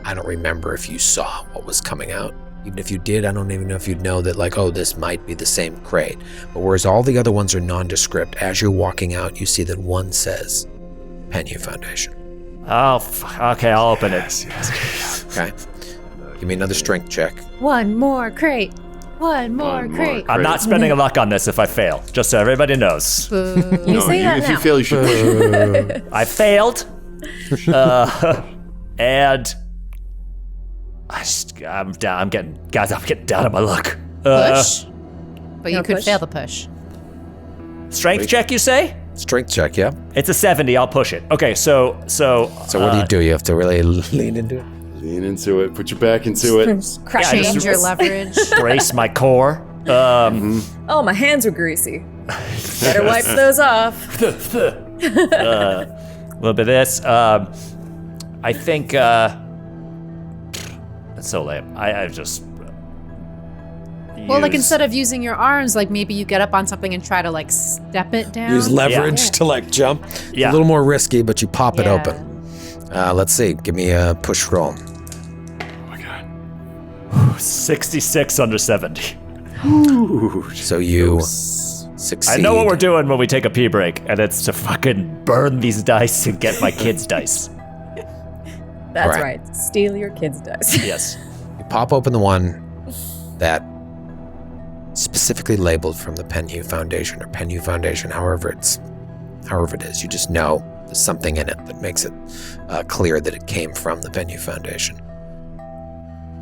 I don't remember if you saw what was coming out. Even if you did, I don't even know if you'd know that, like, oh, this might be the same crate. But whereas all the other ones are nondescript, as you're walking out, you see that one says Penhu Foundation. Oh, okay, I'll open it. Okay? Give me another strength check. One more crate. One more One more crate. I'm not spending a luck on this if I fail, just so everybody knows. Boo. You say that if now. you fail, you should push it. I failed, and I'm down. I'm getting down on my luck. Push. But you No could push? fail the push. Strength check, you say? Strength check, yeah? It's a 70. I'll push it. Okay, so So what do you do? You have to really lean into it? Lean into it. Put your back into it. Crush Yeah, it. just- Change your leverage. brace my core. Oh, my hands are greasy. Better wipe those off. A little bit of this. I think that's so lame. I just. Well, like use- instead of using your arms, like maybe you get up on something and try to like step it down. Use leverage Yeah. to like jump. Yeah. A little more risky, but you pop it Yeah. open. Let's see. Give me a push roll. Oh my god. 66 under 70. So you succeed. I know what we're doing when we take a pee break, and it's to fucking burn these dice and get my kids' dice. That's Right. right. Steal your kids' dice. Yes. You pop open the one that specifically labeled from the Penhu Foundation or Penhu Foundation, however it is. You just know there's something in it that makes it clear that it came from the Penhu Foundation.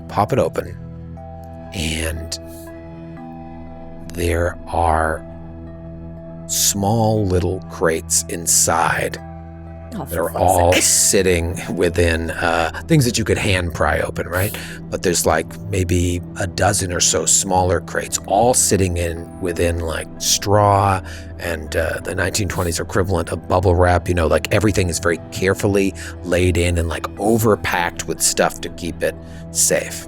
Pop it open, and there are small little crates inside Oh, that for are fuck's all sake. sitting within things that you could hand pry open, right? But there's like maybe a dozen or so smaller crates, all sitting within like straw and the 1920s equivalent of bubble wrap. You know, like everything is very carefully laid in and like overpacked with stuff to keep it safe.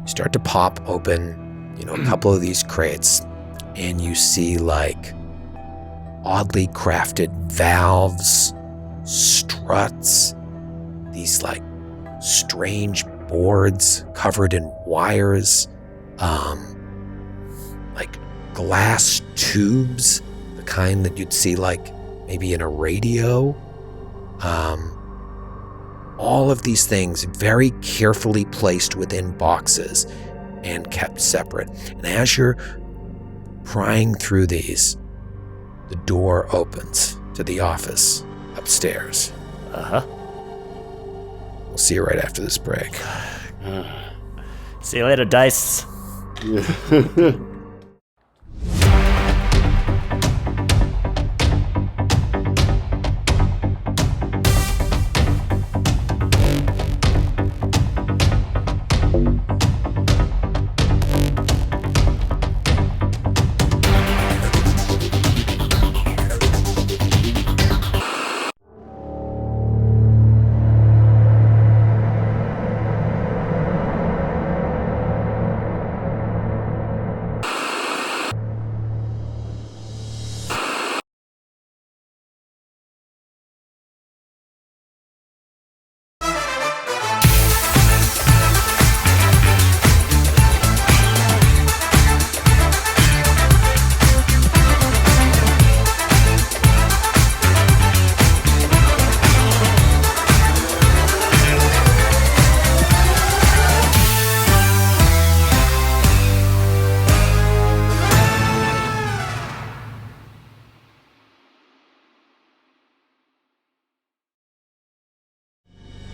You start to pop open, you know, a couple of these crates, and you see like oddly crafted valves, struts, these like strange boards covered in wires, like glass tubes, the kind that you'd see like maybe in a radio, all of these things very carefully placed within boxes and kept separate. And as you're prying through these, the door opens to the office upstairs. Uh-huh. We'll see you right after this break. See you later, Dice.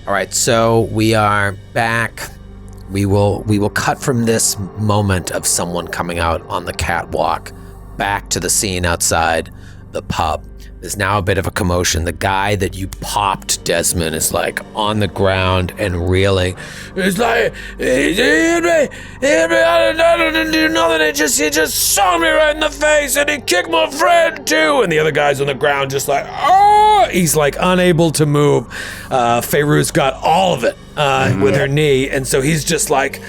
All right, so we are back. We will cut from this moment of someone coming out on the catwalk back to the scene outside the pub. There's now a bit of a commotion. The guy that you popped, Desmond, is like on the ground and reeling. It's like, he hit me, I didn't do nothing. He just saw me right in the face and he kicked my friend too. And the other guy's on the ground just like, oh, he's like unable to move. Feyru's got all of it with her knee. And so he's just like,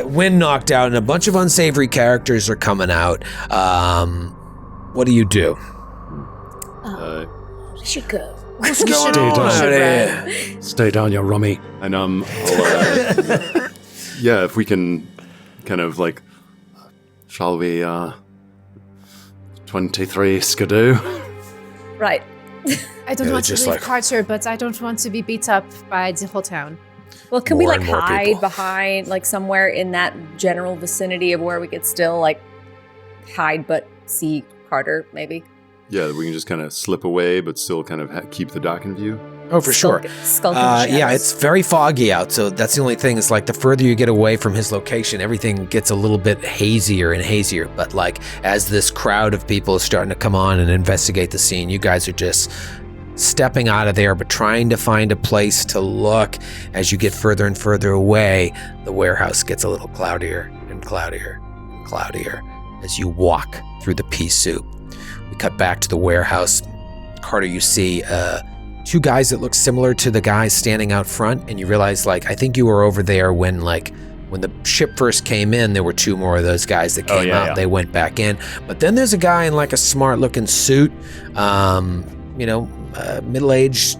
wind knocked out and a bunch of unsavory characters are coming out. What do you do? We should go. What's going on out here? Stay down, you rummy. And yeah, if we can kind of like, shall we, 23 skidoo? Right. I don't want to leave Carter, but I don't want to be beat up by the whole town. Well, can we More like and more hide people. behind like somewhere in that general vicinity of where we could still like hide but see Carter maybe? Yeah, we can just kind of slip away, but still kind of keep the dock in view. Oh, for sure. Skulk in the Yeah, shadows. it's very foggy out, so that's the only thing. Is like the further you get away from his location, everything gets a little bit hazier and hazier. But like as this crowd of people is starting to come on and investigate the scene, you guys are just stepping out of there, but trying to find a place to look. As you get further and further away, the warehouse gets a little cloudier and cloudier and cloudier as you walk through the pea soup. We cut back to the warehouse. Carter, you see two guys that look similar to the guys standing out front, and you realize, like, I think you were over there when the ship first came in, there were two more of those guys that came out. Yeah. They went back in. But then there's a guy in like a smart-looking suit, middle-aged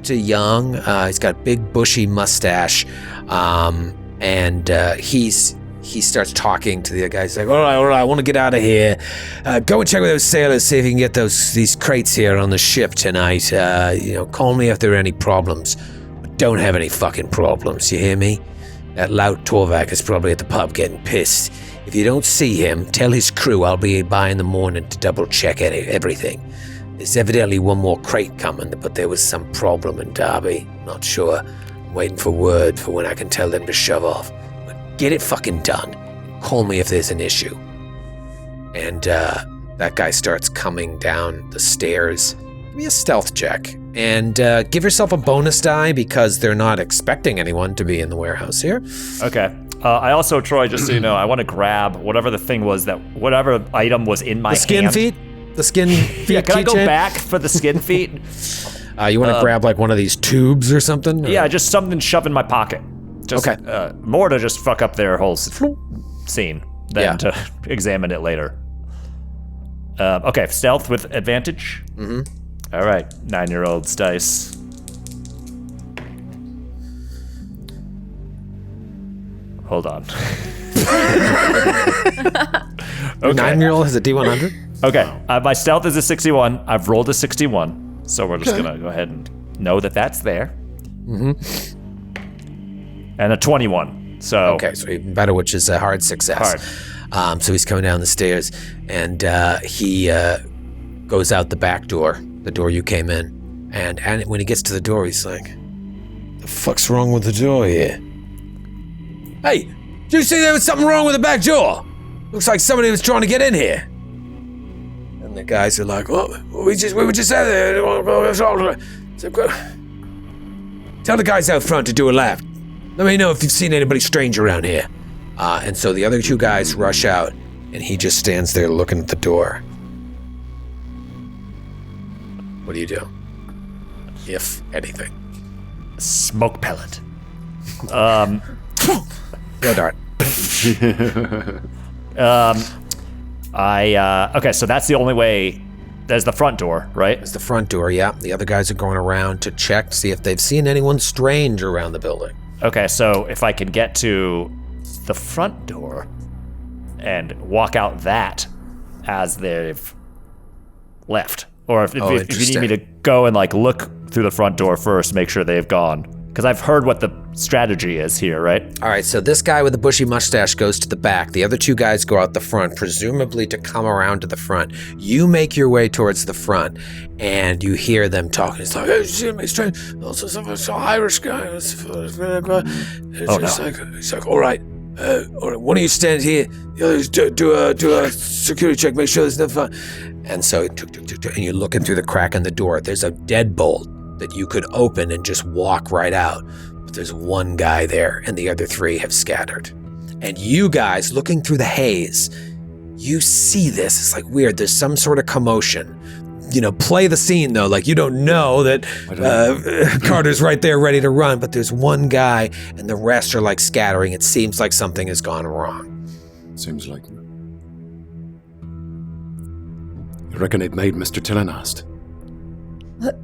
to young. He's got a big bushy mustache, and he starts talking to the other guys. He's like, all right, I want to get out of here. Go and check with those sailors, see if you can get these crates here on the ship tonight. Call me if there are any problems. But don't have any fucking problems, you hear me? That lout Torvak is probably at the pub getting pissed. If you don't see him, tell his crew I'll be by in the morning to double check everything. There's evidently one more crate coming, but there was some problem in Derby. Not sure. I'm waiting for word for when I can tell them to shove off. Get it fucking done. Call me if there's an issue. And that guy starts coming down the stairs. Give me a stealth check. And give yourself a bonus die because they're not expecting anyone to be in the warehouse here. Okay. I also, Troy, just so you know, I want to grab whatever the thing was whatever item was in my The skin hand. feet? The skin feet Yeah, can I go keychain? back for the skin feet? You want to grab like one of these tubes or something? Or? Yeah, just something shoved in my pocket. Just, Okay. More to just fuck up their whole scene than to examine it later. Okay, stealth with advantage. Mm-hmm. All right, 9-year-old's dice. Hold on. Okay. 9-year-old has a D100? Okay, my stealth is a 61. I've rolled a 61, so we're just gonna go ahead and know that that's there. Mm-hmm. And a 21. So Okay, so even better, which is a hard success. So he's coming down the stairs, and he goes out the back door, the door you came in. And when he gets to the door, he's like, "The fuck's wrong with the door here? Hey, did you see there was something wrong with the back door? Looks like somebody was trying to get in here." And the guys are like, "Oh, we were just out there. Tell the guys out front to do a lap. Let me know if you've seen anybody strange around here." And so the other two guys rush out, and he just stands there looking at the door. What do you do? If anything. Smoke pellet. Go dart. Okay, so that's the only way. There's the front door, right? It's the front door, yeah. The other guys are going around to check, see if they've seen anyone strange around the building. Okay, so if I can get to the front door and walk out that as they've left. Or if you need me to go and like look through the front door first, make sure they've gone. Because I've heard what the strategy is here, right? All right, so this guy with the bushy mustache goes to the back. The other two guys go out the front, presumably to come around to the front. You make your way towards the front, and you hear them talking. It's like, "Hey, see me strange. Also, some Irish guy." It's like, all right, one of you stand here. The others do a security check. Make sure there's nothing. And so, and you're looking through the crack in the door. There's a deadbolt that you could open and just walk right out. But there's one guy there, and the other three have scattered. And you guys, looking through the haze, you see this. It's like weird. There's some sort of commotion. Play the scene, though. Like, you don't know that Carter's right there ready to run, but there's one guy, and the rest are, like, scattering. It seems like something has gone wrong. Seems like... You reckon it made Mr. Tillinast? But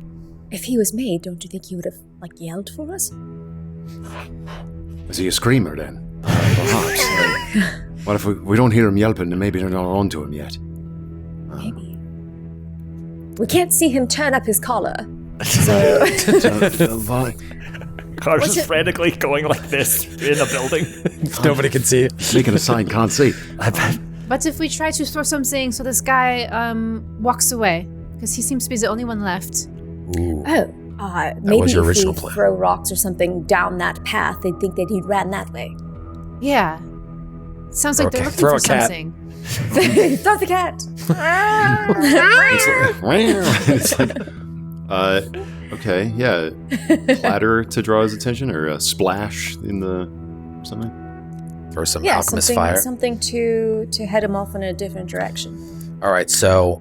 if he was made, don't you think he would have, yelled for us? Is he a screamer, then? Perhaps. What if we don't hear him yelping, and maybe they're not onto him yet? Maybe. We can't see him turn up his collar. So... Carter's frantically going like this in a building. Nobody can see it. Making a sign, can't see. But if we try to throw something so this guy walks away, because he seems to be the only one left. Ooh. Maybe was your if original we plan. throw rocks or something down that path, they'd think that he'd ran that way. Yeah. Sounds like they're looking throw for a cat. something. Throw the cat! It's like, okay, yeah. Platter to draw his attention, or a splash in the something. Throw some alchemist fire. Something to head him off in a different direction. All right, so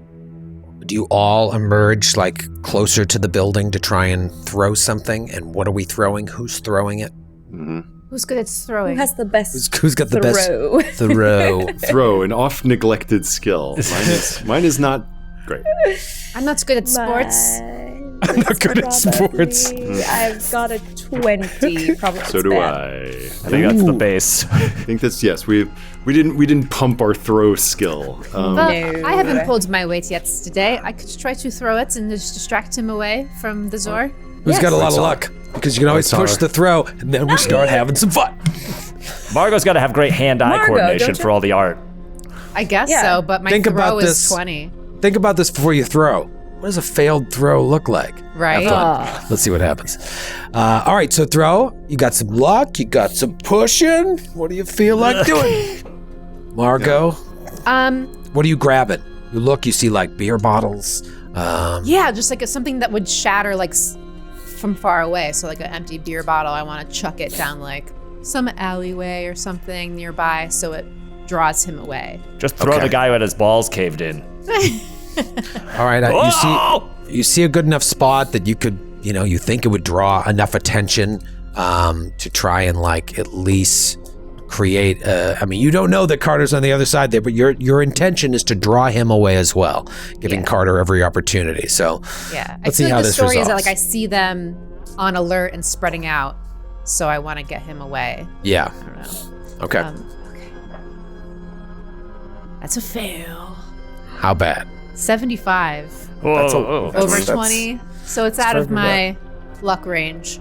do you all emerge closer to the building to try and throw something? And what are we throwing? Who's throwing it? Mm-hmm. Who's good at throwing? Who has the best Who's got the best throw? Throw, an oft-neglected skill. Mine is not great. I'm not good at sports. I'm not good at sports. I've got a 20. Probably. So do I. I think that's the base. I think that's yes. We didn't pump our throw skill. Well, I haven't pulled my weight yet today. I could try to throw it and just distract him away from the Zor. Who's got a lot of luck? Because you can always push the throw, and then we start having some fun. Margot's got to have great hand-eye coordination don't you? for all the art. I guess Yeah. so, but my Think throw about is this. 20. Think about this before you throw. What does a failed throw look like? Right? Have fun. Let's see what happens. All right, so throw. You got some luck. You got some pushing. What do you feel like doing? Margot, what are you grabbing? You look, you see beer bottles. Yeah, just something that would shatter from far away. So an empty beer bottle, I want to chuck it down some alleyway or something nearby so it draws him away. Just throw the guy who had his balls caved in. All right, you see a good enough spot that you could, you think it would draw enough attention to try and at least create. You don't know that Carter's on the other side there, but your intention is to draw him away as well, giving Carter every opportunity. So yeah, let's see how the this story resolves. is that I see them on alert and spreading out, so I want to get him away. Yeah. I don't know. Okay. Okay. That's a fail. How bad? 75 Whoa, over 20, so it's out of my luck range.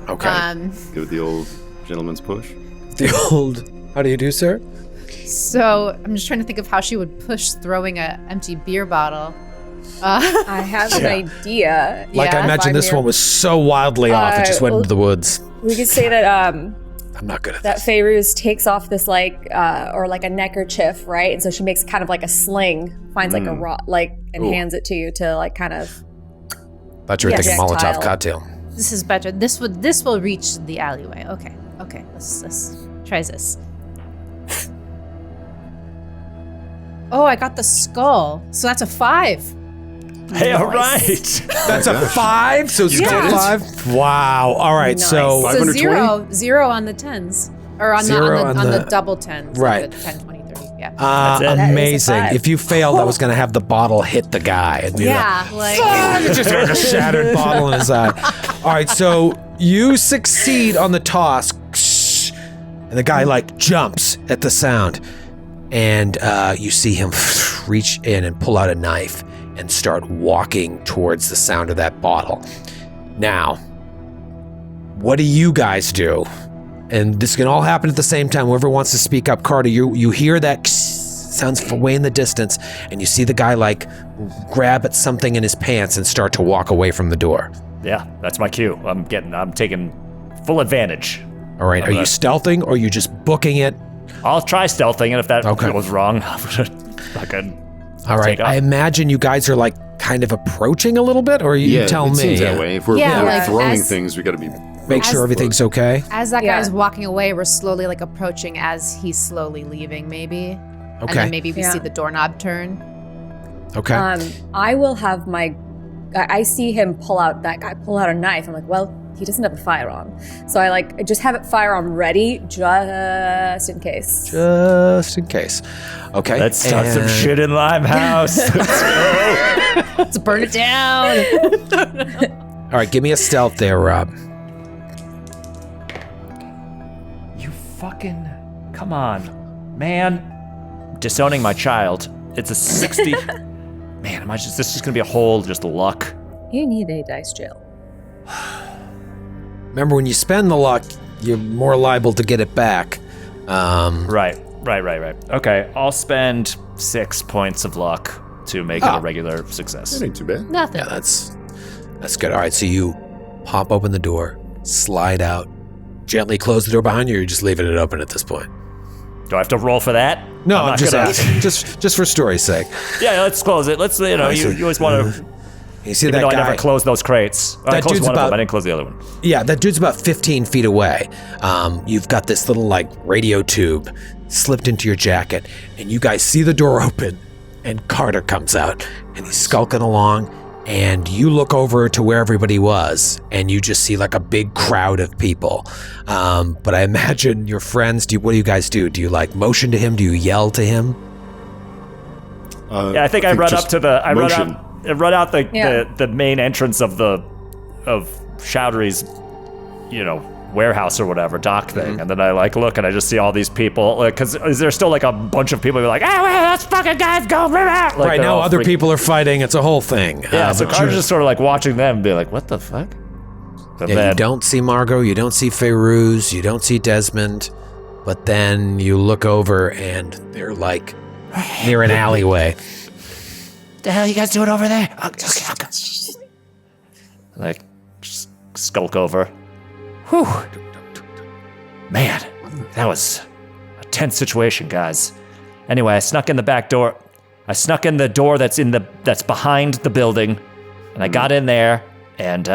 Okay. Give it the old Gentleman's push. The old, how do you do, sir? So I'm just trying to think of how she would push throwing an empty beer bottle. I have an idea. Like I imagine this one was so wildly off, it just went into the woods. We could say that I'm not good at that this. Fairuz takes off this or like a neckerchief, right? And so she makes kind of like a sling, finds like a rock, and hands it to you to like kind of. Thought you were thinking projectile. Molotov cocktail. This is better. This will reach the alleyway. Okay. Let's try this. Oh, I got the skull. So that's a 5. Hey, all right. That's a 5. So You did it? 5. Wow. All right. Nice. So So 520? zero on the 10s. Or on the double 10s. Right. Like the 10, 20, 30. Yeah. That's it. That is a amazing. 5. If you failed, I was going to have the bottle hit the guy. And be Yeah. Like. just like a shattered bottle in his eye. All right, so you succeed on the toss, and the guy like jumps at the sound, and you see him reach in and pull out a knife and start walking towards the sound of that bottle. Now, what do you guys do? And this can all happen at the same time. Whoever wants to speak up, Carter, you hear that sounds way in the distance, and you see the guy like grab at something in his pants and start to walk away from the door. Yeah, that's my cue. I'm taking full advantage. All right, are you stealthing or are you just booking it? I'll try stealthing, and if that Okay. goes wrong, I'm gonna fucking. All right, take off. I imagine you guys are like kind of approaching a little bit, or you tell it me. seems that way. If we're, Yeah, if we're like throwing as- things, we got to be. Make sure everything's okay. As that Yeah. guy's walking away, we're slowly like approaching as he's slowly leaving, maybe. And Okay. then maybe we Yeah. see the doorknob turn. Okay. I will have I see him pull out a knife. I'm like, well, he doesn't have a firearm. So I just have it firearm ready just in case. Just in case. Okay. Let's start some and- shit in Limehouse. Let's go. Let's burn it down. All right, give me a stealth there, Rob. You fucking come on, man. Disowning my child. It's a 60. Man, this is gonna be a whole just luck. You need a dice jail. Remember, when you spend the luck, you're more liable to get it back. Right. Okay, I'll spend 6 points of luck to make it a regular success. That ain't too bad. Nothing. Yeah, that's good. All right, so you pop open the door, slide out, gently close the door behind you, or you're just leaving it open at this point? Do I have to roll for that? No, I'm I'm not just gonna- asking. just for story's sake. Yeah, let's close it. Let's, you always want to. You see Even that though guy? I never closed those crates. I That closed dude's one of about- them. I didn't close the other one. Yeah, that dude's about 15 feet away. You've got this little radio tube slipped into your jacket, and you guys see the door open, and Carter comes out, and he's skulking along, and you look over to where everybody was, and you just see like a big crowd of people. But I imagine your friends. What do you guys do? Do you motion to him? Do you yell to him? Yeah, I think I run up to the. I run out the main entrance of Chowdhury's, warehouse or whatever dock thing, and then I look and I just see all these people. Because is there still a bunch of people who are like, "Ah, well, let's fucking guys go!" Right now, other people are fighting. It's a whole thing. Yeah, so but Carter's you're- just sort of watching them and be like, "What the fuck?" And Yeah, then, you don't see Margot, you don't see Fairuz, you don't see Desmond, but then you look over and they're near an alleyway. the hell you guys doing over there? Just skulk over. Whew. Man, that was a tense situation, guys. Anyway, I snuck in the back door. I snuck in the door that's behind the building, and I got in there, and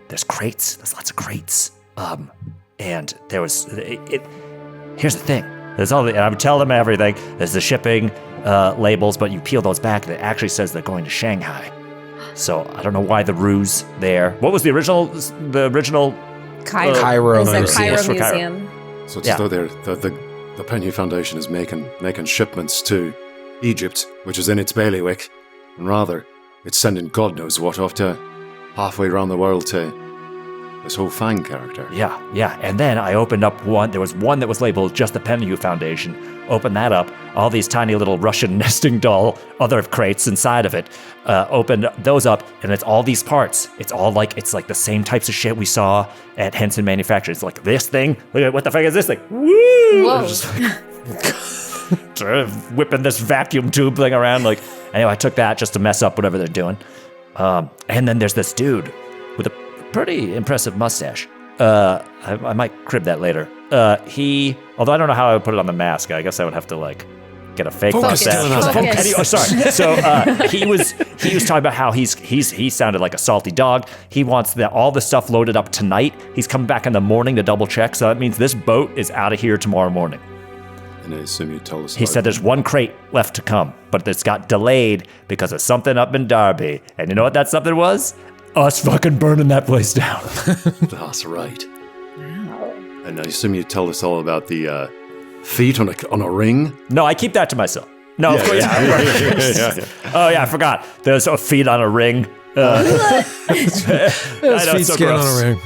there's crates. There's lots of crates. And there was here's the thing. There's all and I would tell them everything. There's the shipping labels, but you peel those back, and it actually says they're going to Shanghai. So I don't know why the ruse there. What was the original? Cairo It's the Museum. Cairo for Cairo. Museum. So it's Yeah. as though the Penny Foundation is making shipments to Egypt, which is in its bailiwick, and rather, it's sending God knows what off to halfway around the world to This whole Fang character. Yeah. And then I opened up one. There was one that was labeled just the Penhew Foundation. Opened that up. All these tiny little Russian nesting doll, other crates inside of it. Opened those up, and it's all these parts. It's like the same types of shit we saw at Henson Manufacturing. It's like this thing. Look at what the fuck is this thing? Woo! Whoa. Just sort of whipping this vacuum tube thing around. Like, anyway, I took that just to mess up whatever they're doing. And then there's this dude with a pretty impressive mustache. I might crib that later. Although I don't know how I would put it on the mask. I guess I would have to like get a fake mustache. Focus. Anyway, sorry. So he was talking about how he sounded like a salty dog. He wants all the stuff loaded up tonight. He's coming back in the morning to double check. So that means this boat is out of here tomorrow morning. And I assume you told us. He said there's one crate left to come, but it's got delayed because of something up in Derby. And you know what that something was? Us fucking burning that place down. That's right. Wow. And I assume you told us all about the feet on a ring. No, I keep that to myself. No, of course. Yeah. Oh yeah, I forgot. There's a feet on a ring. Those feet so skin gross. on a ring.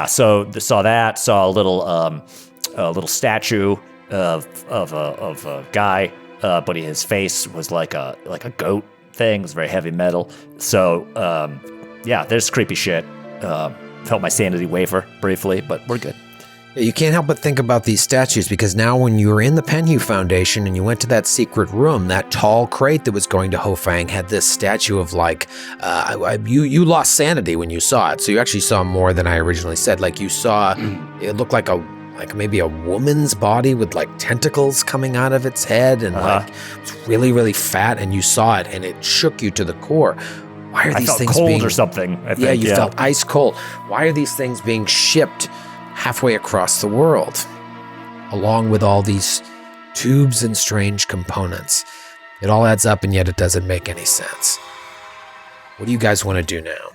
So saw that. Saw a little statue of a guy, but his face was like a goat thing. It was very heavy metal. So there's creepy shit. Felt my sanity waver briefly, but we're good. You can't help but think about these statues because now when you were in the Penhew Foundation and you went to that secret room, that tall crate that was going to Hofang had this statue of like, you lost sanity when you saw it. So you actually saw more than I originally said. Like you saw, it looked like maybe a woman's body with like tentacles coming out of its head and like it's really, really fat, and you saw it and it shook you to the core. Why are these felt things cold being or something? I think, yeah, you felt ice cold. Why are these things being shipped halfway across the world, along with all these tubes and strange components? It all adds up, and yet it doesn't make any sense. What do you guys want to do now?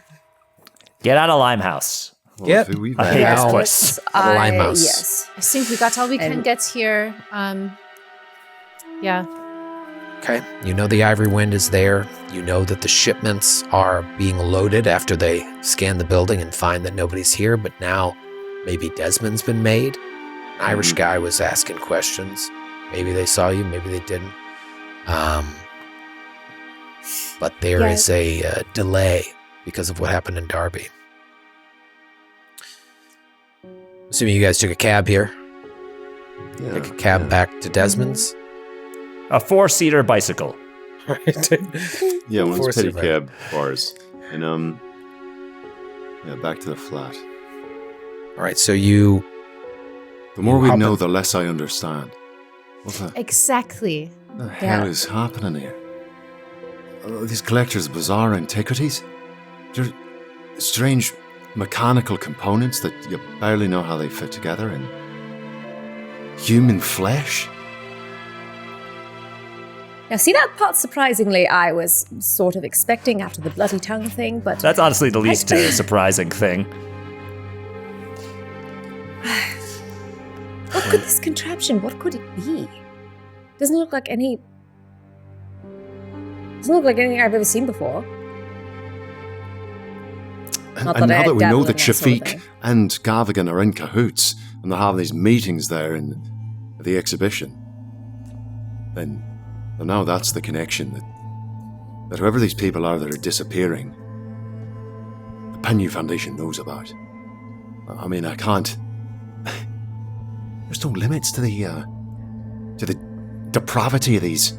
Get out of Limehouse. Well, Yep. we've I hate this Well, place. Limehouse. Yes. I think we got all we can And- get here. Yeah. Okay, you know the Ivory Wind is there. You know that the shipments are being loaded after they scan the building and find that nobody's here, but now maybe Desmond's been made. An Irish guy was asking questions. Maybe they saw you, maybe they didn't. But there Yeah. is a delay because of what happened in Derby. Assuming you guys took a cab here. Take a cab back to Desmond's. A 4-seater bicycle. Right. Yeah, one's Force it, right. pedicab bars. And back to the flat. All right, so you... The more we hop know, in. the less I understand. What the Exactly. hell is happening here? These collectors of bizarre antiquities? They're strange mechanical components that you barely know how they fit together in human flesh? Now, see, that part, surprisingly, I was sort of expecting after the bloody tongue thing, but That's honestly the least surprising thing. what could this contraption, what could it be? Doesn't look like anything I've ever seen before. And Not now that I that we dabble know in that that sort of Shafiq thing. and Gavigan are in cahoots and they're having these meetings there in the exhibition, then now that's the connection that whoever these people are that are disappearing, the Penhew Foundation knows about. I mean, I can't... There's no limits to the depravity of these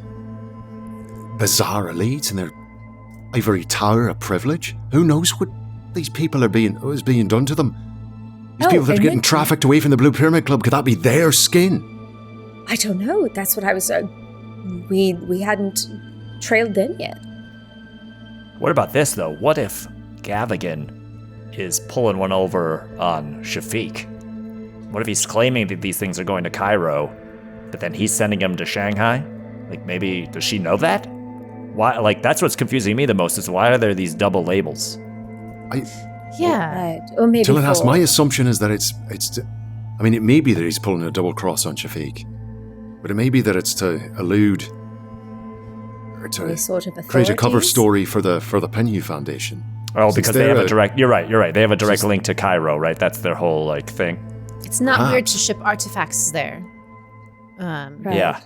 bizarre elites and their ivory tower of privilege. Who knows what these people is being done to them? These Oh, people that are they getting mentioned- trafficked away from the Blue Pyramid Club, could that be their skin? I don't know. That's what I was... we hadn't trailed them yet. What about this, though? What if Gavigan is pulling one over on Shafiq? What if he's claiming that these things are going to Cairo, but then he's sending them to Shanghai? Like, maybe, does she know that? Why? Like, that's what's confusing me the most, is why are there these double labels? Yeah. Right. Or maybe Tillinghast, for- my assumption is that it's. I mean, it may be that he's pulling a double cross on Shafiq, but it may be that it's to elude or any to sort of create a cover authorities? story for the Penhew Foundation. Oh, because they have a direct. You're right. They have a direct link to Cairo, right? That's their whole like thing. It's not weird to ship artifacts there. Right. Yeah.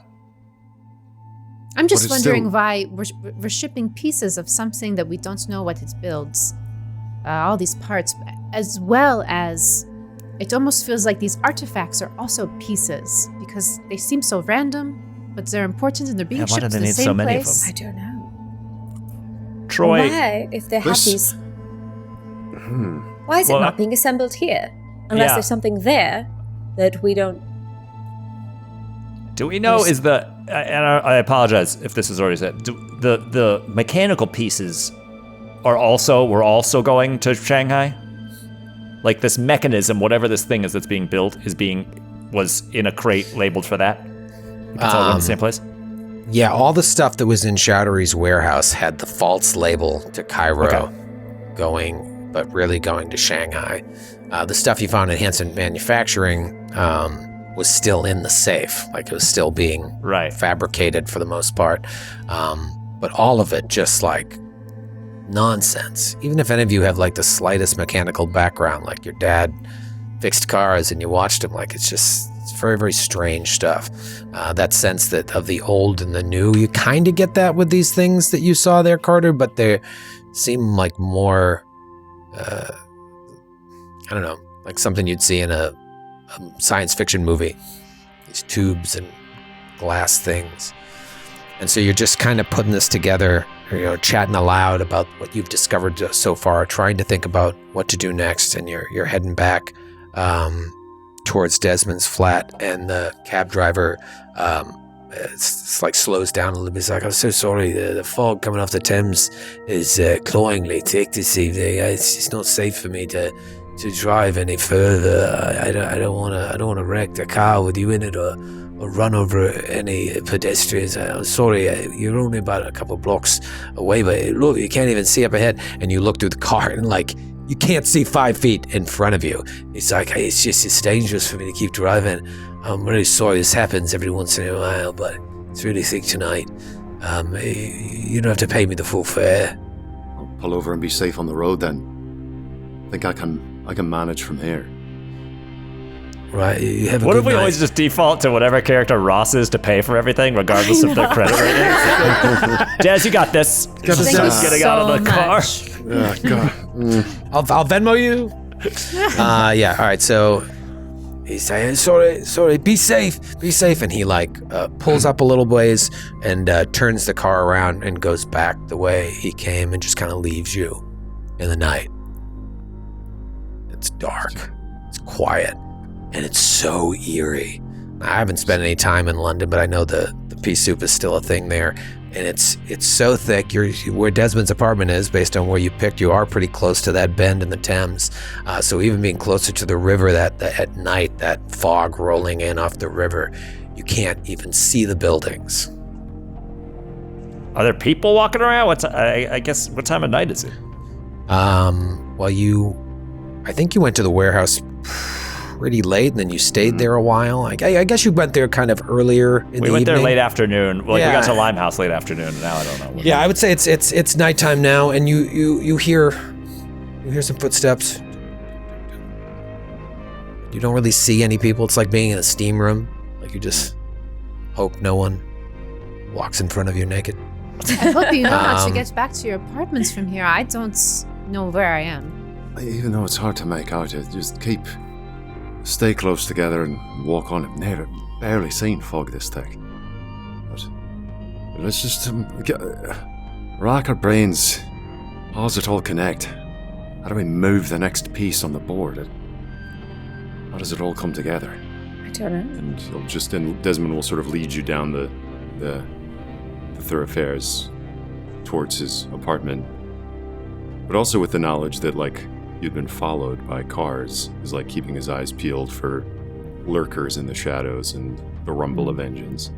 I'm just wondering why we're shipping pieces of something that we don't know what it builds. All these parts, as well as it almost feels like these artifacts are also pieces because they seem so random, but they're important and they're being shipped to the same place. I don't know. Troy. Why, if they have these... Why is it not being assembled here? Unless there's something there that we don't... Do we know and I apologize if this is already said, the mechanical pieces were also going to Shanghai? Like this mechanism, whatever this thing is that's being built was in a crate labeled for that? It's all in the same place? Yeah, all the stuff that was in Chowdhury's warehouse had the false label to Cairo but really going to Shanghai. The stuff you found in Hanson Manufacturing was still in the safe. Like it was still being fabricated for the most part. But all of it just like nonsense. Even if any of you have like the slightest mechanical background, like your dad fixed cars and you watched him, like it's very, very strange stuff. That sense that of the old and the new, you kind of get that with these things that you saw there, Carter, but they seem like more, I don't know, like something you'd see in a science fiction movie. These tubes and glass things. And so you're just kind of putting this together, chatting aloud about what you've discovered so far, trying to think about what to do next, and you're heading back towards Desmond's flat, and the cab driver it's like slows down a little bit. He's like, I'm so sorry, the fog coming off the Thames is cloyingly thick this evening. It's not safe for me to drive any further. I don't want to wreck the car with you in it or run over any pedestrians. I'm sorry, you're only about a couple blocks away, but look, you can't even see up ahead. And you look through the car and like, you can't see 5 feet in front of you. It's like, it's dangerous for me to keep driving. I'm really sorry this happens every once in a while, but it's really thick tonight. You don't have to pay me the full fare. I'll pull over and be safe on the road then. I think I can manage from here. Right, you have a What good if we night. always just default to whatever character Ross is to pay for everything, regardless of their credit rating? Jazz, you got this. Just getting out of the car. Oh, God. I'll Venmo you. Yeah. All right. So he's saying, sorry. Be safe. And he like pulls up a little ways and turns the car around and goes back the way he came and just kind of leaves you in the night. It's dark. It's quiet. And it's so eerie. I haven't spent any time in London, but I know the pea soup is still a thing there. And it's so thick. Where Desmond's apartment is, based on where you picked, you are pretty close to that bend in the Thames. So even being closer to the river that at night, that fog rolling in off the river, you can't even see the buildings. Are there people walking around? I guess, what time of night is it? Well, I think you went to the warehouse pretty late, and then you stayed there a while. I guess you went there kind of earlier in the evening. We went there late afternoon. We got to Limehouse late afternoon, and now I don't know. Yeah, I would say it's nighttime now, and you hear some footsteps. You don't really see any people. It's like being in a steam room. Like you just hope no one walks in front of you naked. I hope you know how to get back to your apartments from here. I don't know where I am. Even though it's hard to make out, just stay close together and walk on it. Never, barely seen fog this thick. But let's just rack our brains. How does it all connect? How do we move the next piece on the board? How does it all come together? I don't know. And Desmond will sort of lead you down the thoroughfares towards his apartment, but also with the knowledge that like you'd been followed by cars is like keeping his eyes peeled for lurkers in the shadows and the rumble of engines.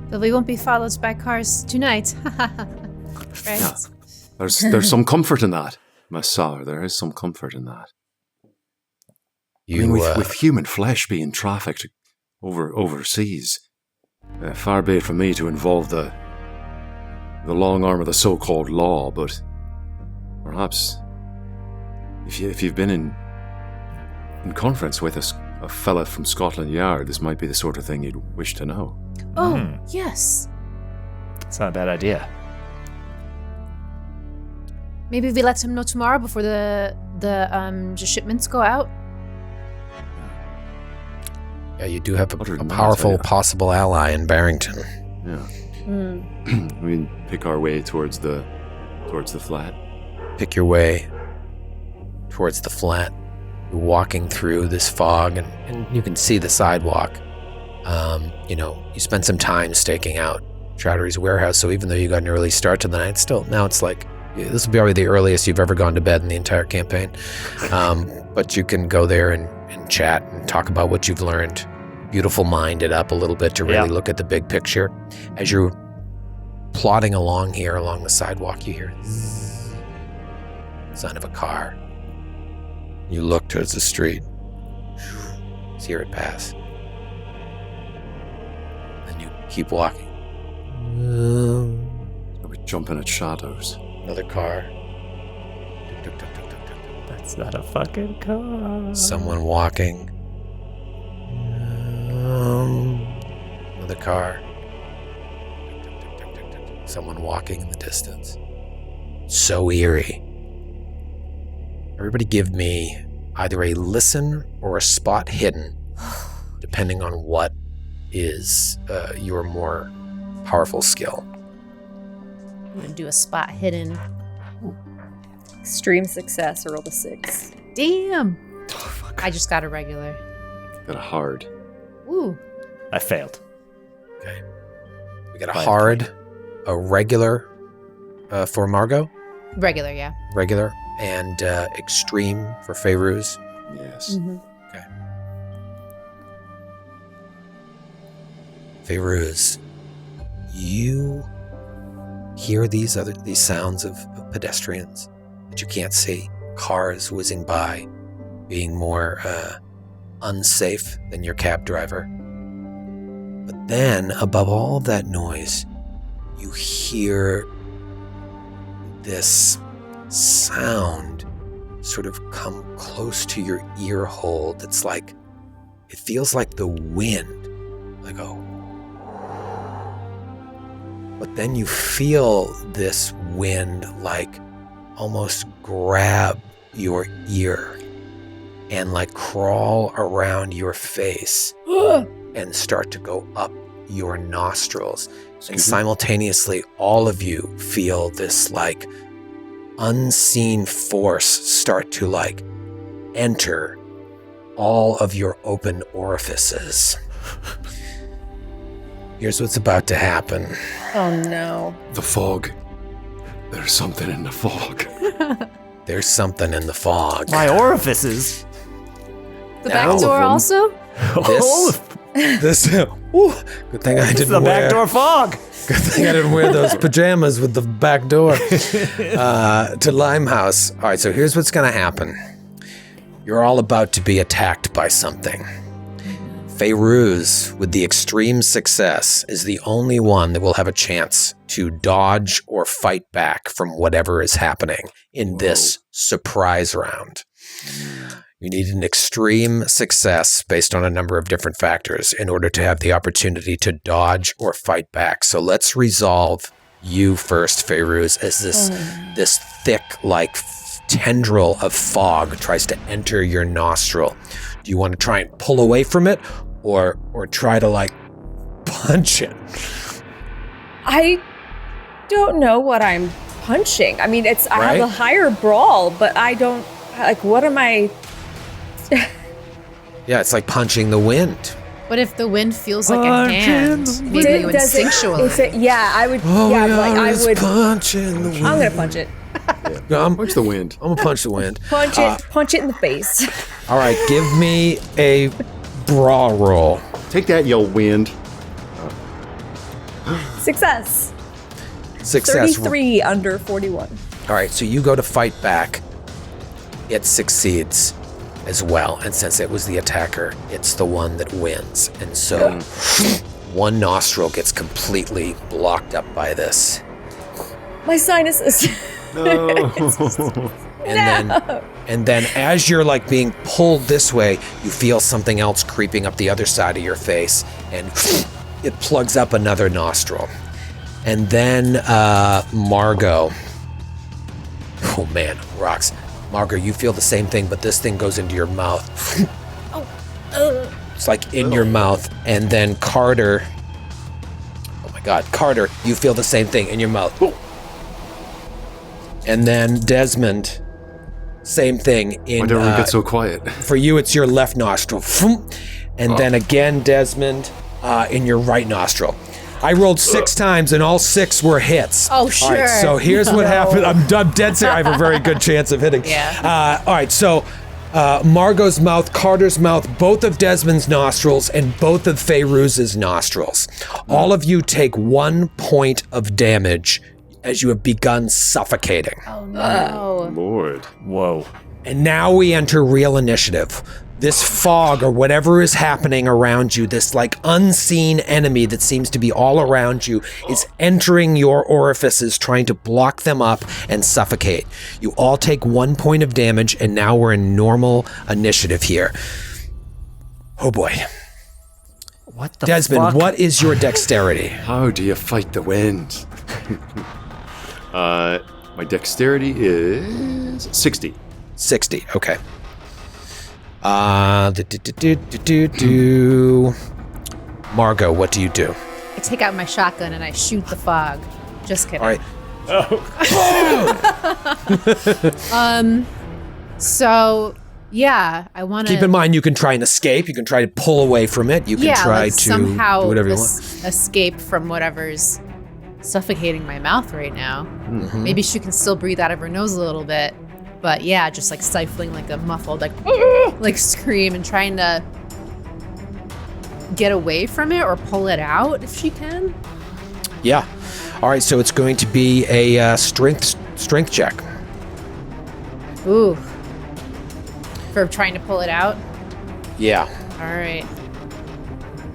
But we won't be followed by cars tonight. Right? Yeah. There's some comfort in that, my sire. There is some comfort in that. With human flesh being trafficked overseas, far be it from me to involve the long arm of the so-called law, but perhaps If you've been in conference with a fella from Scotland Yard, this might be the sort of thing you'd wish to know. Oh, yes. It's not a bad idea. Maybe we let him know tomorrow before the shipments go out. Yeah, you do have a Other than that, powerful yeah. possible ally in Barrington. Yeah. We pick our way towards the flat. Pick your way towards the flat. You're walking through this fog, and you can see the sidewalk. You spend some time staking out Chowdhury's warehouse, so even though you got an early start to the night, still, now it's like, this will be probably the earliest you've ever gone to bed in the entire campaign. But you can go there and chat and talk about what you've learned. Beautiful mind it up a little bit to really look at the big picture. As you're plodding along here, along the sidewalk, you hear zzz, sound of a car. You look towards the street. See it pass. Then you keep walking. Are we jumping at shadows? Another car. That's not a fucking car. Someone walking. Another car. Someone walking in the distance. So eerie. Everybody give me either a listen or a spot hidden, depending on what is your more powerful skill. I'm going to do a spot hidden. Extreme success, roll a 6. Damn. I just got a regular. Got a hard. Ooh. I failed. Okay. We got a hard, a regular for Margot. Regular, yeah. Regular. And extreme for Fairuz. Yes. Mm-hmm. Okay. Fairuz, you hear these sounds of pedestrians that you can't see, cars whizzing by, being more unsafe than your cab driver. But then, above all of that noise, you hear this sound sort of come close to your ear hole. That's like, it feels like the wind, like but then you feel this wind like almost grab your ear and like crawl around your face and start to go up your nostrils. And simultaneously, all of you feel this like unseen force start to like enter all of your open orifices. Here's what's about to happen. Oh no. The fog. There's something in the fog. There's something in the fog. My orifices. The Now- back door also? This ooh, good thing I It's didn't the wear. backdoor fog. Good thing I didn't wear those pajamas with the back door to Limehouse. All right, so here's what's going to happen. You're all about to be attacked by something. Fairuz, with the extreme success, is the only one that will have a chance to dodge or fight back from whatever is happening in this surprise round. You need an extreme success based on a number of different factors in order to have the opportunity to dodge or fight back. So let's resolve you first, Fairuz, as this thick, like tendril of fog tries to enter your nostril. Do you want to try and pull away from it, or try to like punch it? I don't know what I'm punching. I mean, I have Right? a higher brawl, but I don't, like, what am I? Yeah, it's like punching the wind. What if the wind feels like a hand? Maybe you Does it- instinctually. if it, yeah, I would, Oh, yeah, like, I would, punching the wind. I'm gonna punch it. I'm Punch the wind. gonna punch the wind. Punch it in the face. All right, give me a brawl roll. Take that, you wind. Success. Success. 33 under 41. All right, so you go to fight back. It succeeds as well, and since it was the attacker, it's the one that wins. And so one nostril gets completely blocked up by this. My sinuses. No. And then as you're like being pulled this way, you feel something else creeping up the other side of your face, and it plugs up another nostril. And then Margot. Oh man, rocks. Margot, you feel the same thing, but this thing goes into your mouth. It's like in your mouth. And then Carter. Oh my God, Carter, you feel the same thing in your mouth. And then Desmond, same thing. Why don't we get so quiet? For you, it's your left nostril. And then again, Desmond, in your right nostril. I rolled 6 times, and all 6 were hits. Oh, sure. All right, so here's what happened. I'm dead serious. I have a very good chance of hitting. Yeah. All right, so Margot's mouth, Carter's mouth, both of Desmond's nostrils, and both of Fayruz's nostrils. All of you take 1 point of damage as you have begun suffocating. Oh, no. Lord. Whoa. And now we enter real initiative. This fog or whatever is happening around you, this like unseen enemy that seems to be all around you, is entering your orifices, trying to block them up and suffocate. You all take 1 point of damage, and now we're in normal initiative here. Oh boy. What the Desmond, fuck? what is your dexterity? How do you fight the wind? My dexterity is 60. 60, okay. Margot, what do you do? I take out my shotgun and I shoot the fog. Just kidding. All right. So, yeah, I want to... Keep in mind, you can try and escape. You can try to pull away from it. You can try like to somehow do whatever you want. escape from whatever's suffocating my mouth right now. Mm-hmm. Maybe she can still breathe out of her nose a little bit. But yeah, just like stifling like a muffled like scream and trying to get away from it or pull it out if she can. Yeah. All right, so it's going to be a strength check. Ooh. For trying to pull it out? Yeah. All right.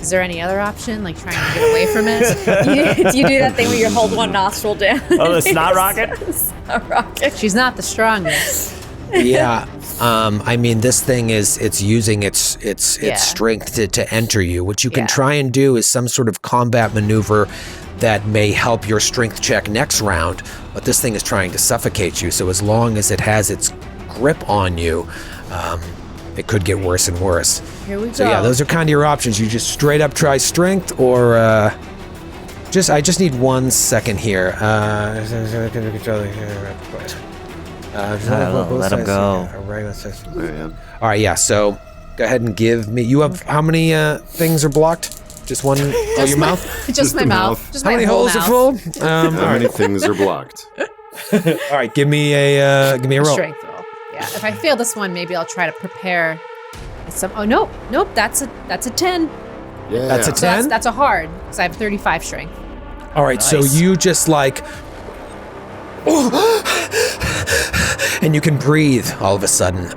Is there any other option, like trying to get away from it? You do that thing where you hold one nostril down. Oh, the snot rocket? Snot rocket. She's not the strongest. Yeah. I mean, this thing it's using its Yeah. strength to enter you. What you can Yeah. try and do is some sort of combat maneuver that may help your strength check next round, but this thing is trying to suffocate you. So as long as it has its grip on you, it could get worse and worse. Here we go. So yeah, those are kind of your options. You just straight up try strength, or I just need 1 second here. Let him go. All right, yeah. So go ahead and give me. You have how many things are blocked? Just one. Oh, your mouth. Just my the mouth. mouth. Just How my many whole holes mouth. are full? How many things are blocked? All right, give me a roll. Strength roll. Yeah. If I fail this one, maybe I'll try to prepare some. Oh nope. That's a 10. Yeah. That's a So 10? that's a hard because I have 35 strength. All right, so Nice. you just like, and you can breathe all of a sudden.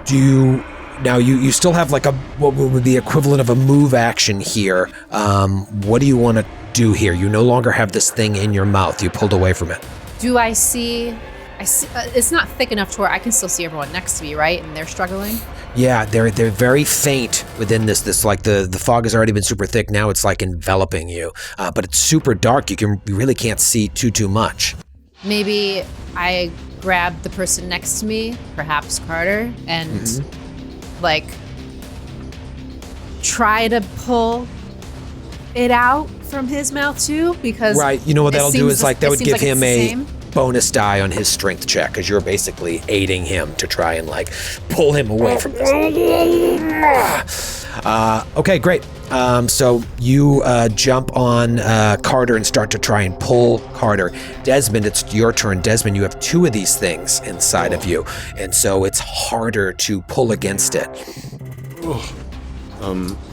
Do you now? You still have like what would be the equivalent of a move action here. What do you want to do here? You no longer have this thing in your mouth. You pulled away from it. Do I see? I see. It's not thick enough to where I can still see everyone next to me, right? And they're struggling. Yeah, they're very faint within this. This like the fog has already been super thick. Now it's like enveloping you, but it's super dark. You really can't see too much. Maybe I grab the person next to me, perhaps Carter, and like try to pull it out from his mouth too, because Right. You know what it that'll do seems is the- like that it would seems give like it's him the a same. bonus die on his strength check because you're basically aiding him to try and like pull him away from this. Okay, great. So you jump on Carter and start to try and pull Carter. Desmond, it's your turn. Desmond, you have 2 of these things inside of you, and so it's harder to pull against it.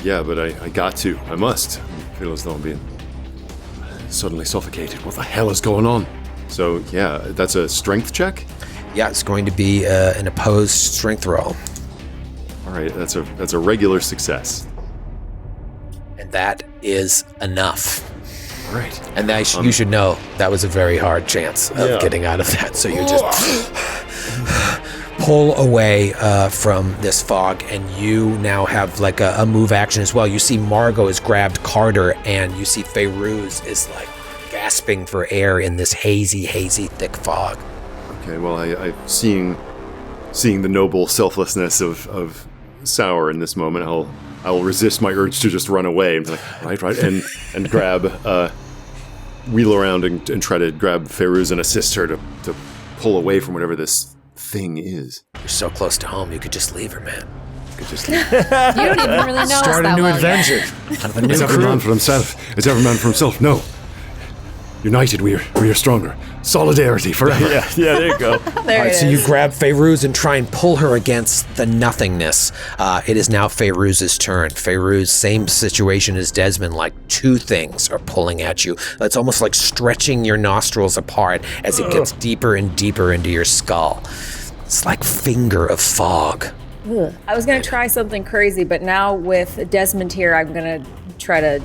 Yeah, but I got to. I must. I feel as though I'm being suddenly suffocated. What the hell is going on? So, yeah, that's a strength check? Yeah, it's going to be an opposed strength roll, All right, that's a regular success. and that is enough. All right. And you should know that was a very hard chance of Yeah. getting out of that. So you just pull away from this fog, and you now have like a move action as well. You see Margot has grabbed Carter, and you see Feyruz is like gasping for air in this hazy, thick fog. Okay, well, I seeing the noble selflessness of Sour in this moment, I'll resist my urge to just run away and be like, right, and grab, wheel around and try to grab Feyruz and assist her to pull away from whatever this thing is. You're so close to home, you could just leave her, man. You could just leave. You don't even really know us Start a that new well yet. adventure. Kind of a new It's every crew. man for himself. It's every man for himself. No. United, we are stronger. Solidarity forever. Yeah, there you go. There All right, it so is. you grab Feyruz and try and pull her against the nothingness. It is now Feyruz's turn. Feyruz, same situation as Desmond, like two things are pulling at you. It's almost like stretching your nostrils apart as it gets deeper and deeper into your skull. It's like finger of fog. I was going to try something crazy, but now with Desmond here, I'm going to try to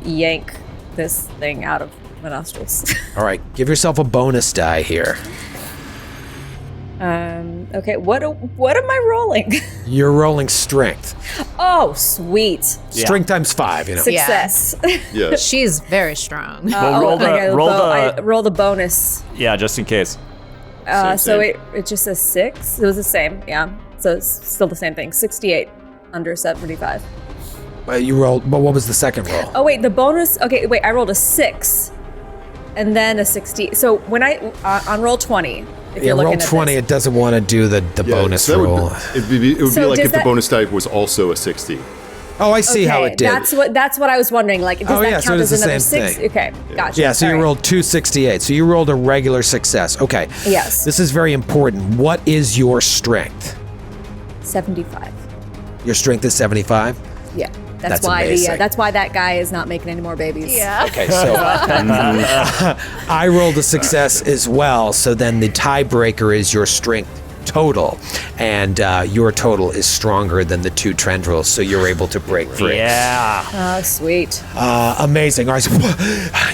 yank this thing out of my nostrils. All right, give yourself a bonus die here. Okay, what am I rolling? You're rolling strength. Oh, sweet. Strength times 5, you know. Success. Yeah. She's very strong. Well, I roll the bonus. Yeah, just in case. So same. it just says 6. It was the same, yeah. So it's still the same thing. 68 under 75. You rolled, but what was the second roll? Oh wait, the bonus. Okay, wait. I rolled a 6, and then a 60. So when I on roll 20, if you're roll looking at 20, this. it doesn't want to do the bonus so that roll. It would be So like does if the that- bonus type was also a 60. Oh, I see how Okay, it did. That's what I was wondering. Like, does Oh, that yeah, so count it is as the another same 6? thing. Okay, gotcha. Yeah, so you All right. rolled 268. So you rolled a regular success. Okay. Yes. This is very important. What is your strength? 75. Your strength is 75? Yeah, That's why amazing. that's why that guy is not making any more babies. Yeah. Okay, so I rolled a success as well. So then the tiebreaker is your strength total. And your total is stronger than the 2 tendrils, so you're able to break free. Yeah. Oh, sweet. Amazing. All right, so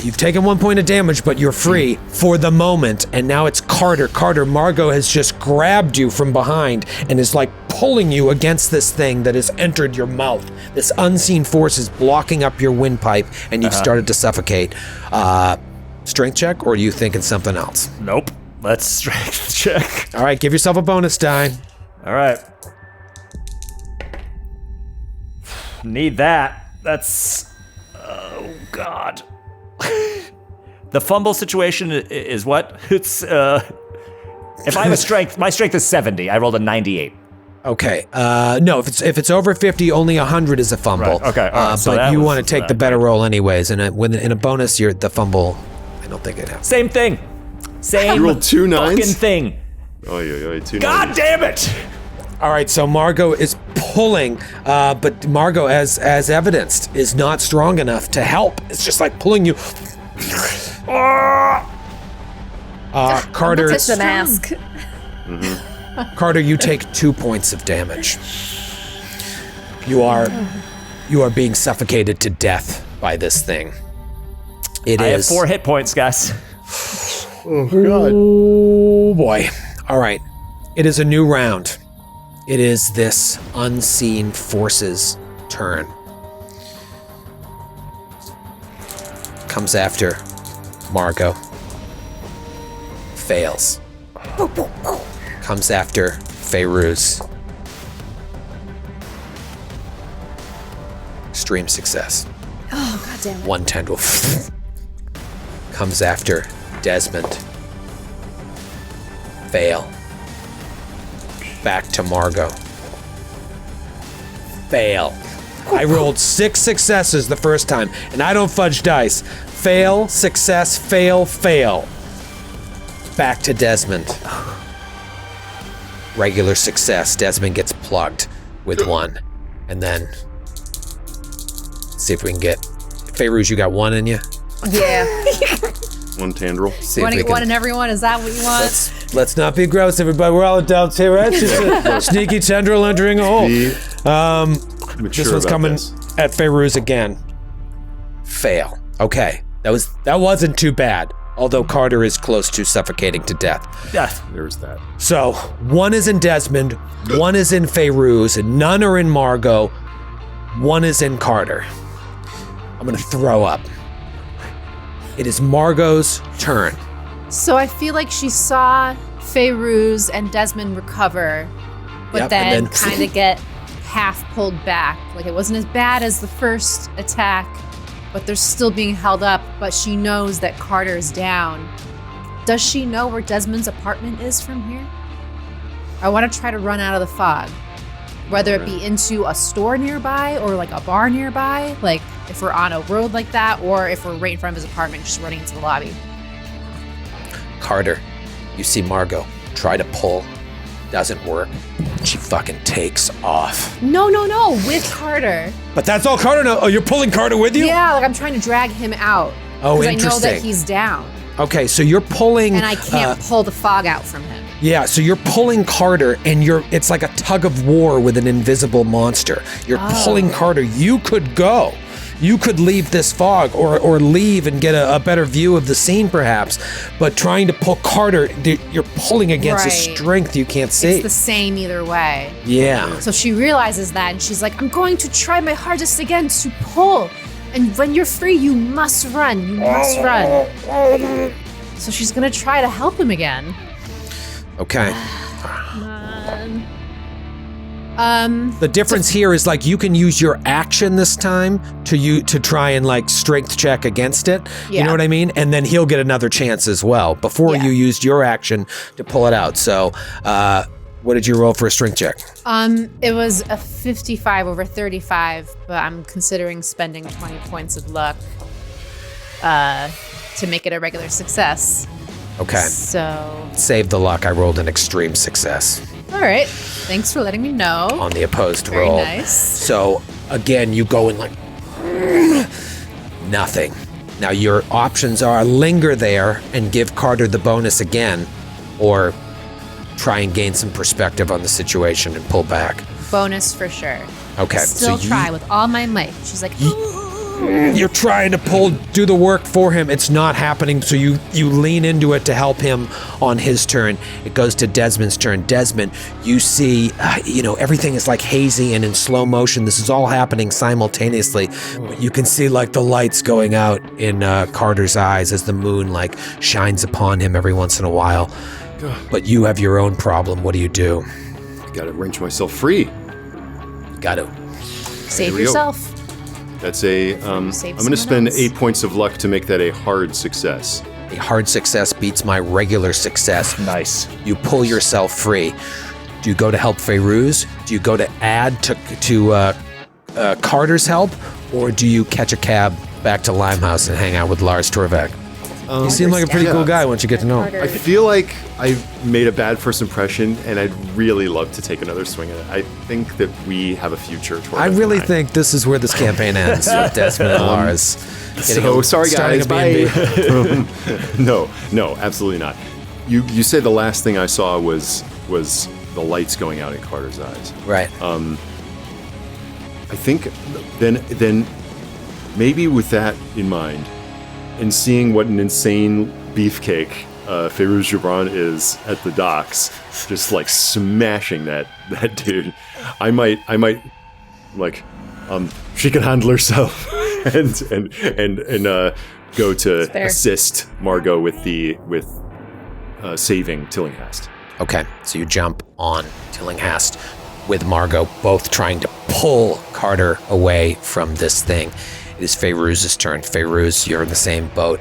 you've taken 1 point of damage, but you're free for the moment. And now it's Carter. Carter, Margot has just grabbed you from behind and is like pulling you against this thing that has entered your mouth. This unseen force is blocking up your windpipe, and you've started to suffocate. Strength check, or are you thinking something else? Nope. Let's strength check. All right, give yourself a bonus die. All right. Need that. That's... Oh, God. The fumble situation is what? It's, if I have a strength, my strength is 70. I rolled a 98. Okay. No, if it's over 50, only 100 is a fumble. Right, okay, all right, so but that you was- want to take the better roll anyways, and when in a bonus, the fumble, I don't think it happens. Same thing. Same You rolled 2 fucking nines? thing. Oh, 2 God nines. damn it! All right, so Margot is pulling, but Margot, as evidenced, is not strong enough to help. It's just like pulling you. Carter, Touch the mask. Carter, you take 2 points of damage. You are being suffocated to death by this thing. It I have is. 4 hit points, guys. Oh, God. Oh boy. All right. It is a new round. It is this unseen force's turn. Comes after Margot. Fails. Comes after Feyruz. Extreme success. Oh, God damn it. 1 tendril. Comes after Desmond. Fail. Back to Margot. Fail. I rolled 6 successes the first time, and I don't fudge dice. Fail, success, fail, fail. Back to Desmond. Regular success. Desmond gets plugged with 1. And then see if we can get... Feyruz, you got 1 in you? Yeah. 1 tendril. See Want if to we get one can... in everyone? Is that what you want? Let's not be gross, everybody. We're all adults here, right? It's just a sneaky tendril entering a hole. Be This mature one's about coming this. at Feyruz again. Fail. Okay, that wasn't too bad. although Carter is close to suffocating to death. Yeah. There's that. So, one is in Desmond, one is in Feyrouz, and none are in Margot. One is in Carter. I'm gonna throw up. It is Margot's turn. So I feel like she saw Feyrouz and Desmond recover, but Yep, then and then- kind of get half pulled back. Like it wasn't as bad as the first attack, but they're still being held up, but she knows that Carter's down. Does she know where Desmond's apartment is from here? I want to try to run out of the fog, whether it be into a store nearby or like a bar nearby, like if we're on a road like that, or if we're right in front of his apartment, just running into the lobby. Carter, you see Margot try to pull, doesn't work. She fucking takes off. No, with Carter. But that's all Carter knows. Oh, you're pulling Carter with you? Yeah, like I'm trying to drag him out. Oh, because I know that interesting. he's down, Okay, so you're pulling. and I can't pull the fog out from him. Yeah, so you're pulling Carter, and it's like a tug of war with an invisible monster. You're pulling Carter. You could go. You could leave this fog or leave and get a better view of the scene perhaps. But trying to pull Carter, you're pulling against a Right. strength you can't see. It's the same either way. Yeah. So she realizes that, and she's like, I'm going to try my hardest again to pull. And when you're free, you must run. You must run. So she's going to try to help him again. Okay. Um, The difference here is like you can use your action this time to try and like strength check against it. You Yeah. know what I mean? And then he'll get another chance as well before Yeah. you used your action to pull it out. So, what did you roll for a strength check? it was a 55 over 35, but I'm considering spending 20 points of luck to make it a regular success. Okay. So, Save the luck. I rolled an extreme success all right. Thanks for letting me know. on the opposed Very roll. nice. So again, you go in like nothing. Now your options are linger there and give Carter the bonus again, or try and gain some perspective on the situation and pull back. Bonus for sure. Okay. Still so try with all my might. She's like, You're trying to do the work for him. It's not happening. So you lean into it to help him on his turn. It goes to Desmond's turn. Desmond, you see, everything is like hazy and in slow motion. This is all happening simultaneously. But you can see like the lights going out in Carter's eyes as the moon like shines upon him every once in a while. But you have your own problem. What do you do? Gotta wrench myself free. Got to. save we go. yourself. That's a. I'm Save going to spend someone else. 8 points of luck to make that a hard success. A hard success beats my regular success. Nice. You pull yourself free. Do you go to help Feyrouz? Do you go to add to Carter's help? Or do you catch a cab back to Limehouse and hang out with Lars Torvik? You seem like a pretty cool guy once you get to know him. I feel like I made a bad first impression, and I'd really love to take another swing at it. I think that we have a future. I really think this is where this campaign ends with Desmond and Lars. So sorry, starting guys. a Bye. B&B. No, absolutely not. You said the last thing I saw was the lights going out in Carter's eyes. Right. I think then maybe with that in mind, and seeing what an insane beefcake Feyrouz Gibran is at the docks, just like smashing that dude, I might like she can handle herself and go to fair. assist Margot with saving Tillinghast. Okay, so you jump on Tillinghast with Margot, both trying to pull Carter away from this thing. It is Feyrouz's turn. Feyrouz, you're in the same boat.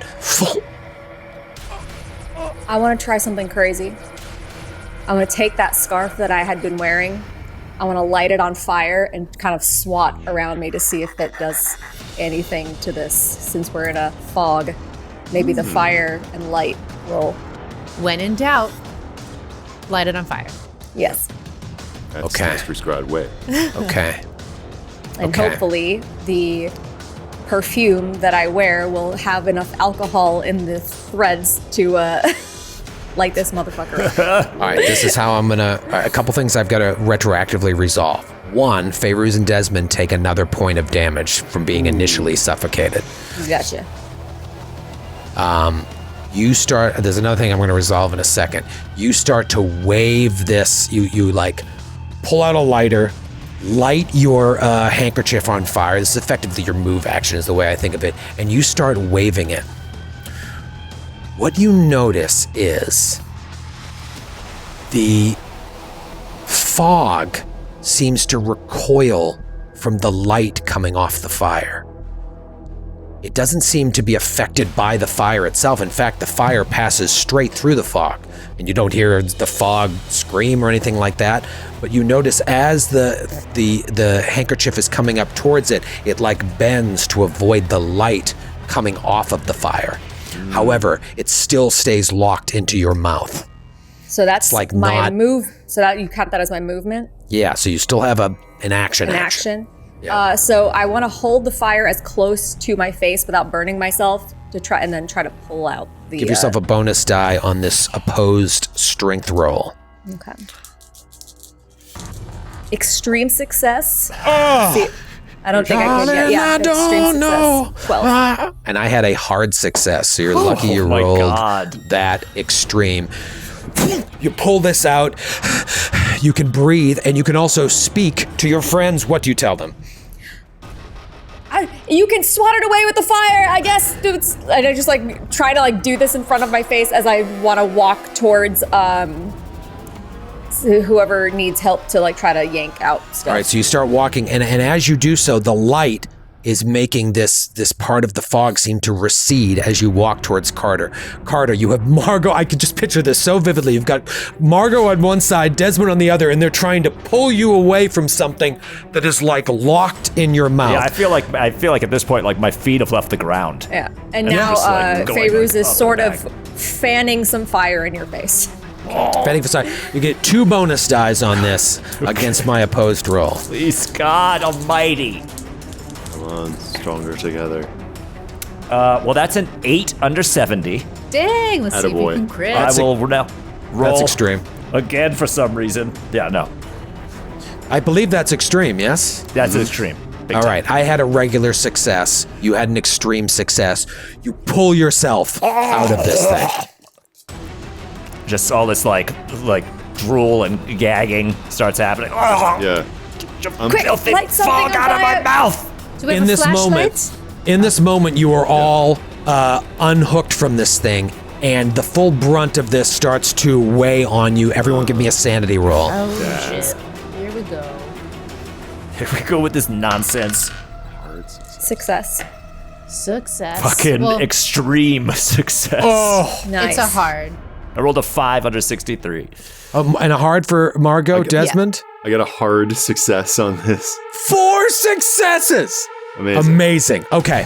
I want to try something crazy. I want to take that scarf that I had been wearing. I want to light it on fire and kind of swat around me to see if that does anything to this. Since we're in a fog, maybe the fire and light will. When in doubt, light it on fire. Yes. That's Okay. Master Squad way. Okay. And Okay. hopefully the perfume that I wear will have enough alcohol in the threads to light this motherfucker up. All right, this is how I'm gonna. A couple things I've got to retroactively resolve. One, Feyrouz and Desmond take another point of damage from being initially suffocated. Gotcha. you start, there's another thing I'm going to resolve in a second. You start to wave this, you like pull out a lighter, light your handkerchief on fire. This is effectively your move action is the way I think of it. And you start waving it. What you notice is the fog seems to recoil from the light coming off the fire. It doesn't seem to be affected by the fire itself. In fact, the fire passes straight through the fog, and you don't hear the fog scream or anything like that. But you notice as the handkerchief is coming up towards it, it like bends to avoid the light coming off of the fire. However, it still stays locked into your mouth. So that's like my move. So that you count that as my movement? Yeah, so you still have an action. An action. Yeah. So I want to hold the fire as close to my face without burning myself to try to pull out the. Give yourself a bonus die on this opposed strength roll. Okay. Extreme success. Oh, see, I don't think I can get. Yeah, I don't know. 12. And I had a hard success, so you're lucky you rolled that extreme. You pull this out. You can breathe, and you can also speak to your friends. What do you tell them? You can swat it away with the fire, I guess. Dudes, and I just like try to like do this in front of my face as I want to walk towards whoever needs help to like try to yank out stuff. All right, so you start walking, and as you do so, the light is making this part of the fog seem to recede as you walk towards Carter. Carter, you have Margot. I can just picture this so vividly. You've got Margot on one side, Desmond on the other, and they're trying to pull you away from something that is like locked in your mouth. Yeah, I feel like at this point, like my feet have left the ground. Yeah, and now Fairuz is sort of fanning some fire in your face. Fanning for side. You get 2 bonus dies on this against my opposed roll. Please, God Almighty. Come on, stronger together. Well, that's an 8 under 70. Dang, let's see if you can crit. I will now roll. That's extreme. Again for some reason. Yeah, no. I believe that's extreme, yes? That's extreme. Big All time. right, I had a regular success. You had an extreme success. You pull yourself out of this thing. Just all this like drool and gagging starts happening. Yeah. Quick, Filthy light something fog on out of my fire. mouth. Do we have a flashlight? In this moment, you are all unhooked from this thing, and the full brunt of this starts to weigh on you. Everyone give me a sanity roll. Oh, shit. Here we go. Here we go with this nonsense. Success. Success. Fucking extreme success. Oh, Nice. It's a hard. I rolled a 5 under 63. and a hard for Margot, Desmond? I got a hard success on this. 4 successes! Amazing. Okay.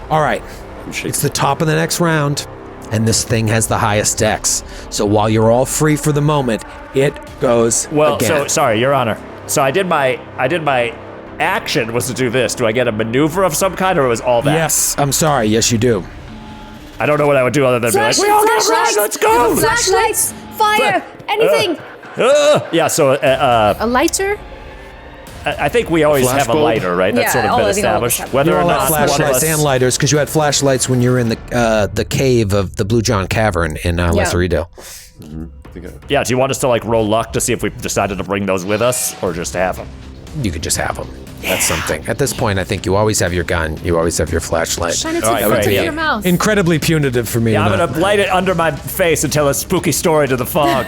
All right. It's the top of the next round, and this thing has the highest dex. So while you're all free for the moment, it goes Well, again. so sorry, Your Honor. So I did my action was to do this. Do I get a maneuver of some kind, or was all that? Yes, I'm sorry. Yes, you do. I don't know what I would do other than be like, we all get a ride, let's go! Flashlights, fire, anything. Yeah, so A lighter? I think we always have a Flashbulb? lighter, right? That's Yeah, sort of been I think all of us established. have Whether You or all not had one of flashlights us, and lighters because you had flashlights when you were in the cave of the Blue John Cavern in Lesser Edale. Yeah, do you want us to like roll luck to see if we decided to bring those with us, or just have them? You could just have them. That's something. At this point, I think you always have your gun. You always have your flashlight. Shine it All right, to the right, tip yeah. of your mouth. Incredibly punitive for me. Yeah, to I'm not- gonna light it under my face and tell a spooky story to the fog.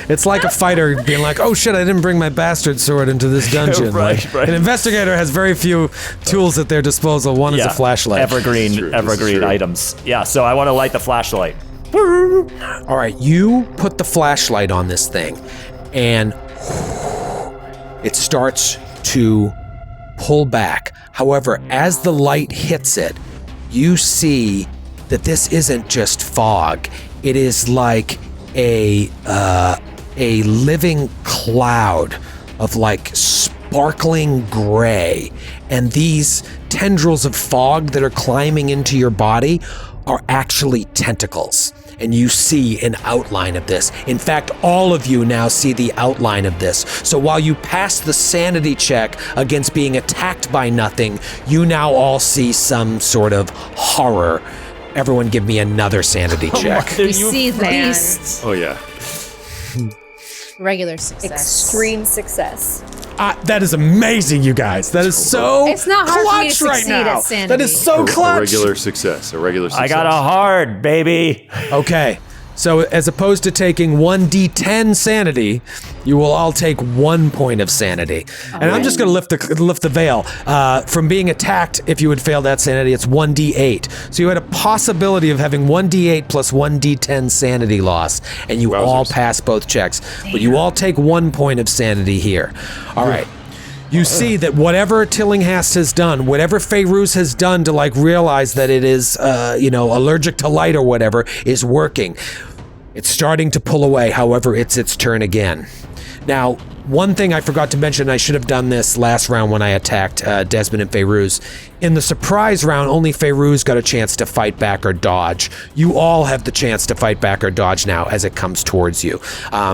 It's like a fighter being like, "Oh shit, I didn't bring my bastard sword into this dungeon." Right, Like, right. An investigator has very few tools at their disposal. One is a flashlight. Evergreen, This is true. evergreen items. Yeah, so I want to light the flashlight. All right, you put the flashlight on this thing, and it starts to pull back. However, as the light hits it, you see that this isn't just fog. It is like a living cloud of like sparkling gray, and these tendrils of fog that are climbing into your body are actually tentacles. And you see an outline of this. In fact, all of you now see the outline of this. So while you pass the sanity check against being attacked by nothing, you now all see some sort of horror Everyone give me another sanity check. We see the beast. Oh yeah. Regular success. Extreme success. That is amazing, you guys. That is so It's not hard for me to clutch right succeed now. at sanity. That is so A clutch. regular success. I got a hard, baby. Okay. So as opposed to taking 1d10 sanity, you will all take 1 point of sanity. And I'm just going to lift the veil. From being attacked, if you would fail that sanity, it's 1d8. So you had a possibility of having 1d8 plus 1d10 sanity loss, and you all pass both checks. But you all take 1 point of sanity here. All right. You see that whatever Tillinghast has done, whatever Feyruz has done to like realize that it is, allergic to light or whatever, is working. It's starting to pull away. However, it's its turn again. Now, one thing I forgot to mention, I should have done this last round when I attacked Desmond and Feyruz. In the surprise round, only Feyruz got a chance to fight back or dodge. You all have the chance to fight back or dodge now as it comes towards you.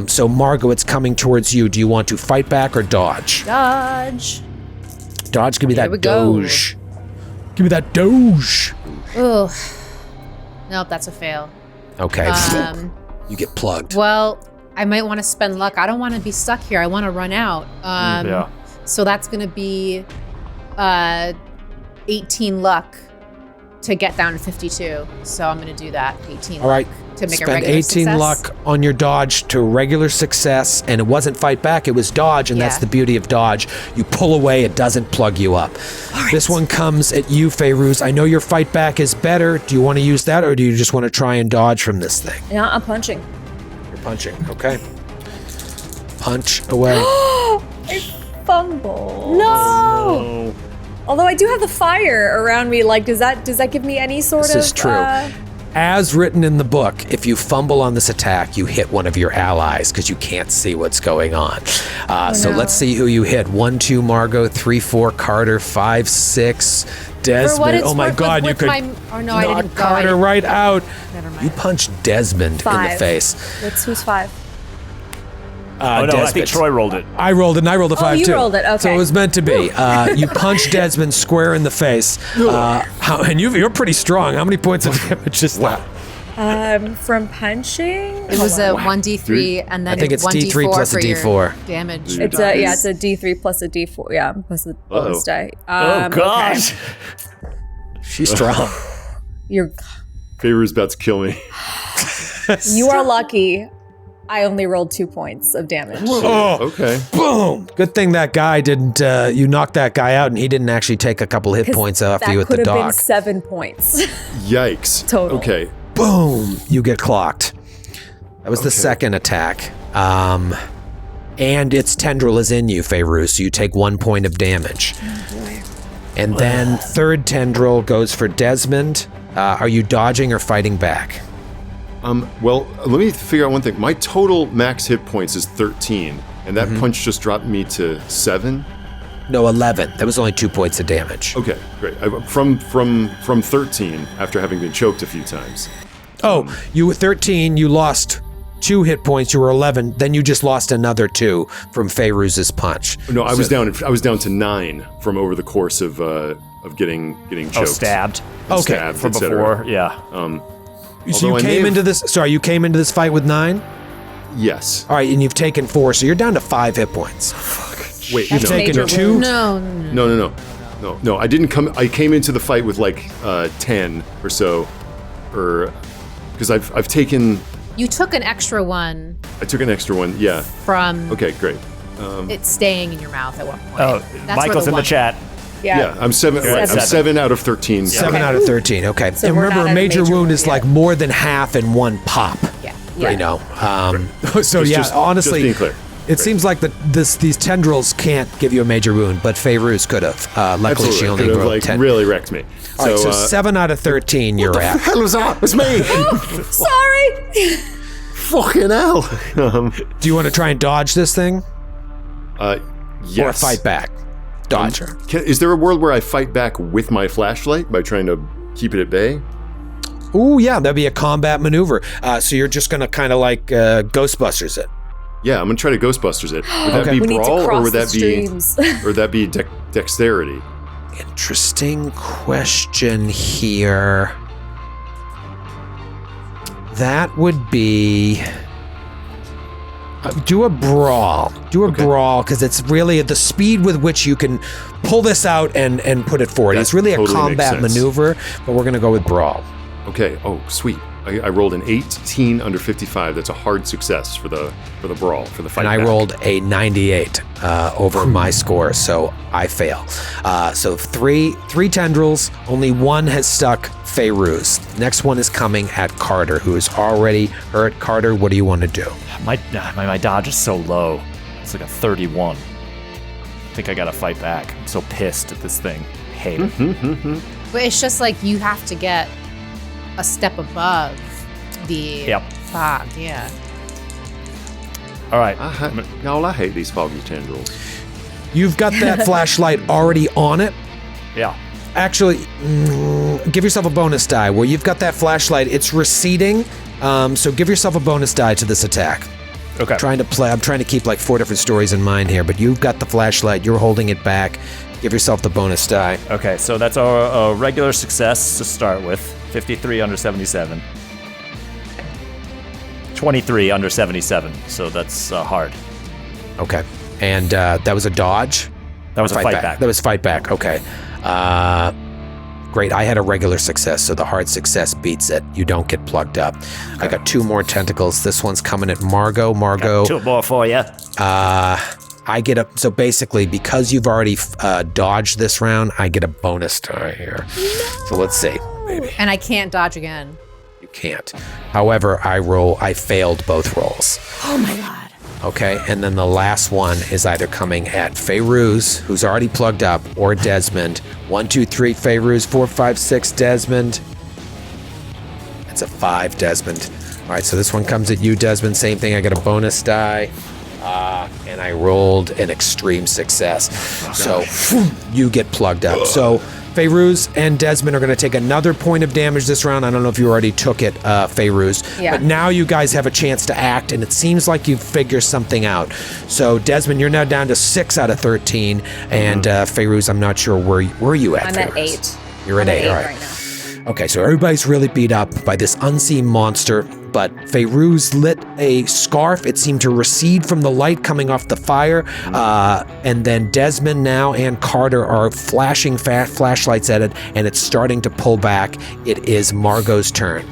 So Margot, it's coming towards you. Do you want to fight back or dodge? Dodge. Dodge, give me that we go. doge. Give me that doge. Ugh. Nope, that's a fail. Okay. You get plugged. Well, I might want to spend luck. I don't want to be stuck here. I want to run out. Yeah. So that's going to be 18 luck to get down to 52. So I'm going to do that. 18 All right. luck to make Spend a regular 18 success. luck on your dodge to regular success, and it wasn't fight back, it was dodge, and that's Yeah. the beauty of dodge. You pull away, it doesn't plug you up. This one comes at you, Feyruz. I know your fight back is better. Do you want to use that, or do you just want to try and dodge from this thing? Yeah, I'm punching. You're punching, okay. Punch away. Fumble. No. Although I do have the fire around me, like, does that give me any sort of? This is true. As written in the book, if you fumble on this attack, you hit one of your allies because you can't see what's going on. So let's see who you hit. 1, 2, Margot. 3, 4, Carter. 5, 6, Desmond. For what it's Oh my worth, God, you with could my, oh no, I knock didn't go. Carter right out. Never mind. You punched Desmond in the 5. face. Who's 5? Oh no, I Desmond. think Troy rolled it. I rolled it, and I rolled a 5 you too. rolled it, okay. So it was meant to be. You punched Desmond square in the face. And you're pretty strong. How many points of damage is that? From punching? It was a 1d3 and then I think it's 1d4 D3 plus a for your D4. damage. It's a D3 plus a D4. Yeah, plus a bonus die. Oh gosh. She's strong. You're Feyruz about to kill me. you are lucky. I only rolled 2 points of damage. Oh, Okay. boom! Good thing that guy didn't. You knocked that guy out, and he didn't actually take a couple hit points off you with the That could have been dog. 7 points. Yikes. Total. Okay. Boom! You get clocked. That was the second attack. And its tendril is in you, Feyruz, so you take 1 point of damage. And then third tendril goes for Desmond. Are you dodging or fighting back? Well, let me figure out one thing. My total max hit points is 13, and that punch just dropped me to 7. No, 11. That was only 2 points of damage. Okay, great. From 13 after having been choked a few times. Oh, you were 13. You lost 2 hit points. You were 11. Then you just lost another 2 from Feyruz's punch. No, I was down to 9 from over the course of getting choked. Oh, stabbed. Okay. Stabbed, From et cetera. before, yeah. So you Although I may came have- into this. Sorry, you came into this fight with 9. Yes. All right, and you've taken 4, so you're down to 5 hit points. Wait, You've no. taken major 2. No. I didn't come. I came into the fight with like 10 or so, or because I've taken. You took an extra one I took an extra one. Yeah. from Okay, great. it staying in your mouth at one point. Oh, That's Michael's where in the one- chat. Yeah, I'm 7. You're at I'm 7. 7 out of 13. 7 Okay. out of 13. Okay. So and we're remember, not a at a major major wound wound is yet. like more than half in one pop. Yeah. You know. So yeah, just honestly, being clear. it seems like these tendrils can't give you a major wound, but Feyruz could have. Luckily, Absolutely. she only Could have, broke like 10. really wrecked me. All right, so 7 out of 13 you're What the at. hell was that? It's me. Sorry. Fucking hell. Do you want to try and dodge this thing Yes. or fight back? Dodge her. Is there a world where I fight back with my flashlight by trying to keep it at bay? Ooh, yeah, that'd be a combat maneuver. So you're just gonna kind of like Ghostbusters it. Yeah, I'm gonna try to Ghostbusters it. Would that Okay. be We need to brawl or cross would the that streams. or would that be dexterity? Interesting question here. that would be... do a brawl. Do a brawl, because it's really the speed with which you can pull this out and put it forward. It's really totally a combat maneuver, but we're going to go with brawl. Okay. Oh, sweet. I rolled an 18 under 55. That's a hard success for the brawl, for the fight. And I rolled a 98 over my score, so I fail. So three tendrils, only one has stuck Feyruz. Next one is coming at Carter, who is already hurt. Carter, what do you want to do? My dodge is so low. It's like a 31. I think I gotta fight back. I'm so pissed at this thing. Hate it. But it's just like you have to get a step above the fog. Yeah. All right. Y'all, I hate these foggy tendrils. You've got that flashlight already on it. Yeah. Actually, give yourself a bonus die. Where you've got that flashlight, it's receding. So give yourself a bonus die to this attack. Okay. I'm trying to keep like 4 different stories in mind here, but you've got the flashlight. You're holding it back. Give yourself the bonus die. Okay, so that's a regular success to start with. 53 under 77. 23 under 77, so that's hard. Okay. And that was a dodge? That was a fight back. That was fight back, okay. Great, I had a regular success, so the hard success beats it. You don't get plugged up. Okay. I got 2 more tentacles. This one's coming at Margot. Got 2 more for you. I get so basically, because you've already dodged this round, I get a bonus die here. No. So let's see. Maybe. And I can't dodge again. You can't. However, I failed both rolls. Oh my god. Okay, and then the last one is either coming at Feyruz, who's already plugged up, or Desmond. 1, 2, 3, Feyruz. 4, 5, 6, Desmond. It's a 5, Desmond. All right, so this one comes at you, Desmond. Same thing, I got a bonus die. And I rolled an extreme success. So you get plugged up. So Feyruz and Desmond are going to take another point of damage this round. I don't know if you already took it, Feyruz. Yeah. But now you guys have a chance to act, and it seems like you figure something out. So Desmond, you're now down to 6 out of 13. And Feyruz, I'm not sure where you at, I'm Feyruz? at 8. You're at 8, all right. Right now. Okay, so everybody's really beat up by this unseen monster, but Feyruz lit a scarf. It seemed to recede from the light coming off the fire, and then Desmond now and Carter are flashing flashlights at it, and it's starting to pull back. It is Margot's turn.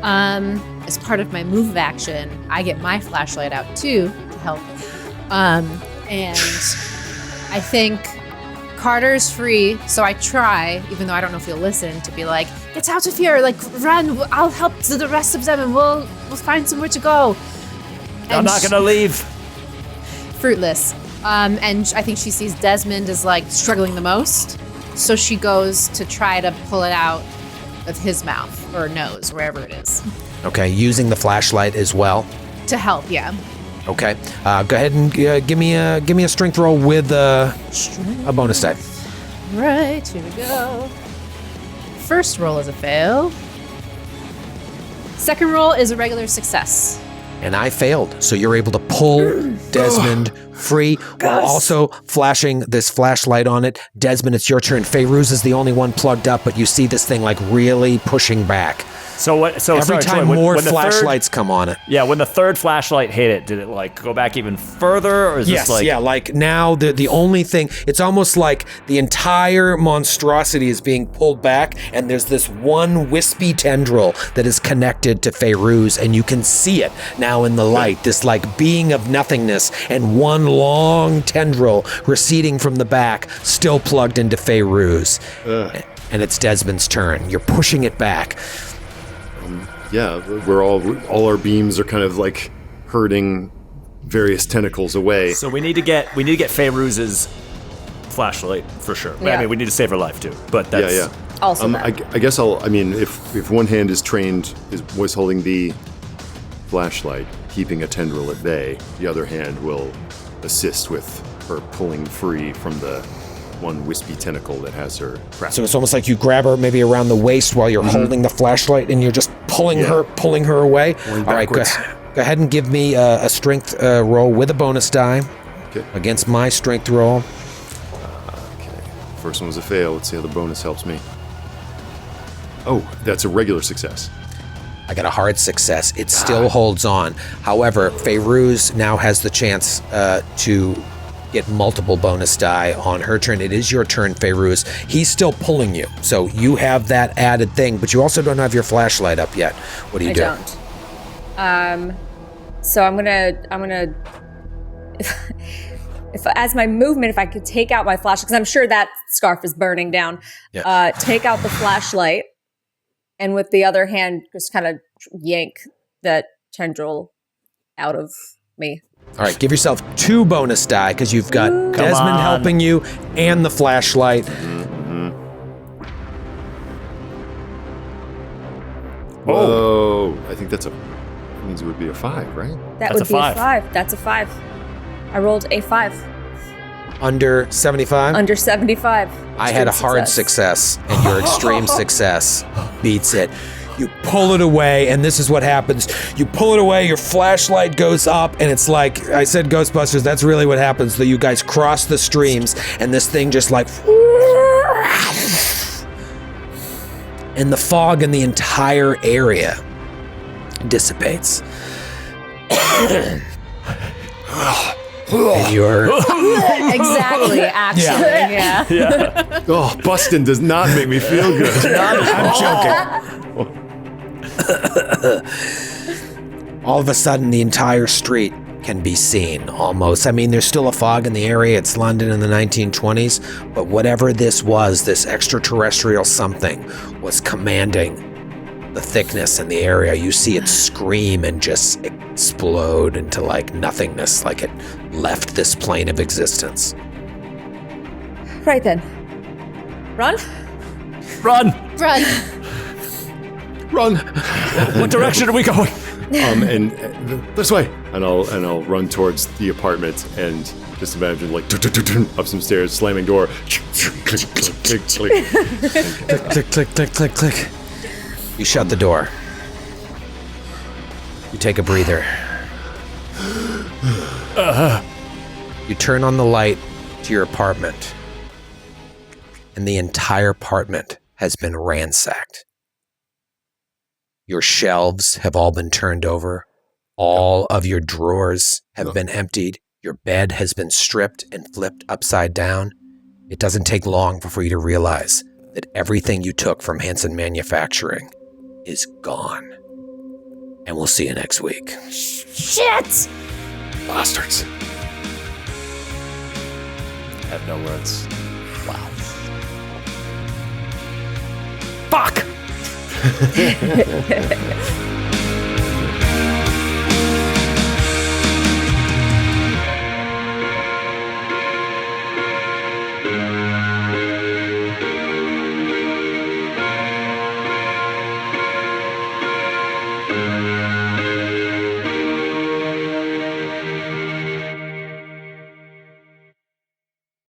As part of my move action, I get my flashlight out too to help. And I think Carter's free, so I try, even though I don't know if he'll listen, to be like, get out of here, like, run, I'll help the rest of them and we'll find somewhere to go. I'm not gonna leave. Fruitless. And I think she sees Desmond as like struggling the most, so she goes to try to pull it out of his mouth or nose, wherever it is. Okay, using the flashlight as well. To help, yeah. Okay, go ahead and give me a strength roll with a bonus die. Right, here we go. First roll is a fail. Second roll is a regular success. And I failed, so you're able to pull Desmond free while also flashing this flashlight on it. Desmond, it's your turn. Feyruz is the only one plugged up, but you see this thing like really pushing back. So what? So every time more flashlights come on it. Yeah, when the third flashlight hit it, did it like go back even further, or is yes, this like? Yeah, like now the only thing, it's almost like the entire monstrosity is being pulled back, and there's this one wispy tendril that is connected to Feyruz, and you can see it now in the light. This like being of nothingness, and one long tendril receding from the back, still plugged into Feyruz. And it's Desmond's turn. You're pushing it back. Yeah, we're all our beams are kind of like hurting various tentacles away. So we need to get Feyruz's flashlight for sure. Yeah. I mean, we need to save her life too. But that's yeah. Also, I guess if one hand is trained was holding the flashlight, keeping a tendril at bay, the other hand will assist with her pulling free from the one wispy tentacle that has her trapped. So it's almost like you grab her maybe around the waist while you're holding the flashlight, and you're just pulling her away. All right, go ahead and give me a strength roll with a bonus die against my strength roll. Okay, first one was a fail. Let's see how the bonus helps me. Oh, that's a regular success. I got a hard success. It still holds on. However, Feyruz now has the chance to get multiple bonus die on her turn. It is your turn, Feyruz. He's still pulling you, so you have that added thing, but you also don't have your flashlight up yet. What do you do? I don't. So I'm gonna if as my movement, if I could take out my flashlight, because I'm sure that scarf is burning down. Yeah. Take out the flashlight, and with the other hand, just kind of yank that tendril out of me. All right, give yourself 2 bonus die because you've got Desmond helping you and the flashlight. Whoa! I think that means it would be a 5, right? That would be a 5. That's a 5. I rolled a 5. Under 75? Under 75. I had a hard success, and your extreme success beats it. You pull it away, and this is what happens. You pull it away, your flashlight goes up, and it's like, I said Ghostbusters, that's really what happens. So you guys cross the streams, and this thing just like... And the fog in the entire area dissipates. And you're... Exactly, actually. Yeah. Oh, busting does not make me feel good. I'm joking. All of a sudden, the entire street can be seen, almost. I mean, there's still a fog in the area. It's London in the 1920s, but whatever this was, this extraterrestrial something was commanding the thickness in the area. You see it scream and just explode into like nothingness, like it left this plane of existence. Right then. Run? Run! What direction are we going? And this way. And I'll run towards the apartment and just imagine like up some stairs, slamming door. Click, click, click, click. Click, click, click, click. You shut the door. You take a breather. You turn on the light to your apartment, and the entire apartment has been ransacked. Your shelves have all been turned over. All of your drawers have been emptied. Your bed has been stripped and flipped upside down. It doesn't take long before you to realize that everything you took from Hanson Manufacturing is gone. And we'll see you next week. Shit! Bastards. I have no words. Wow. Fuck!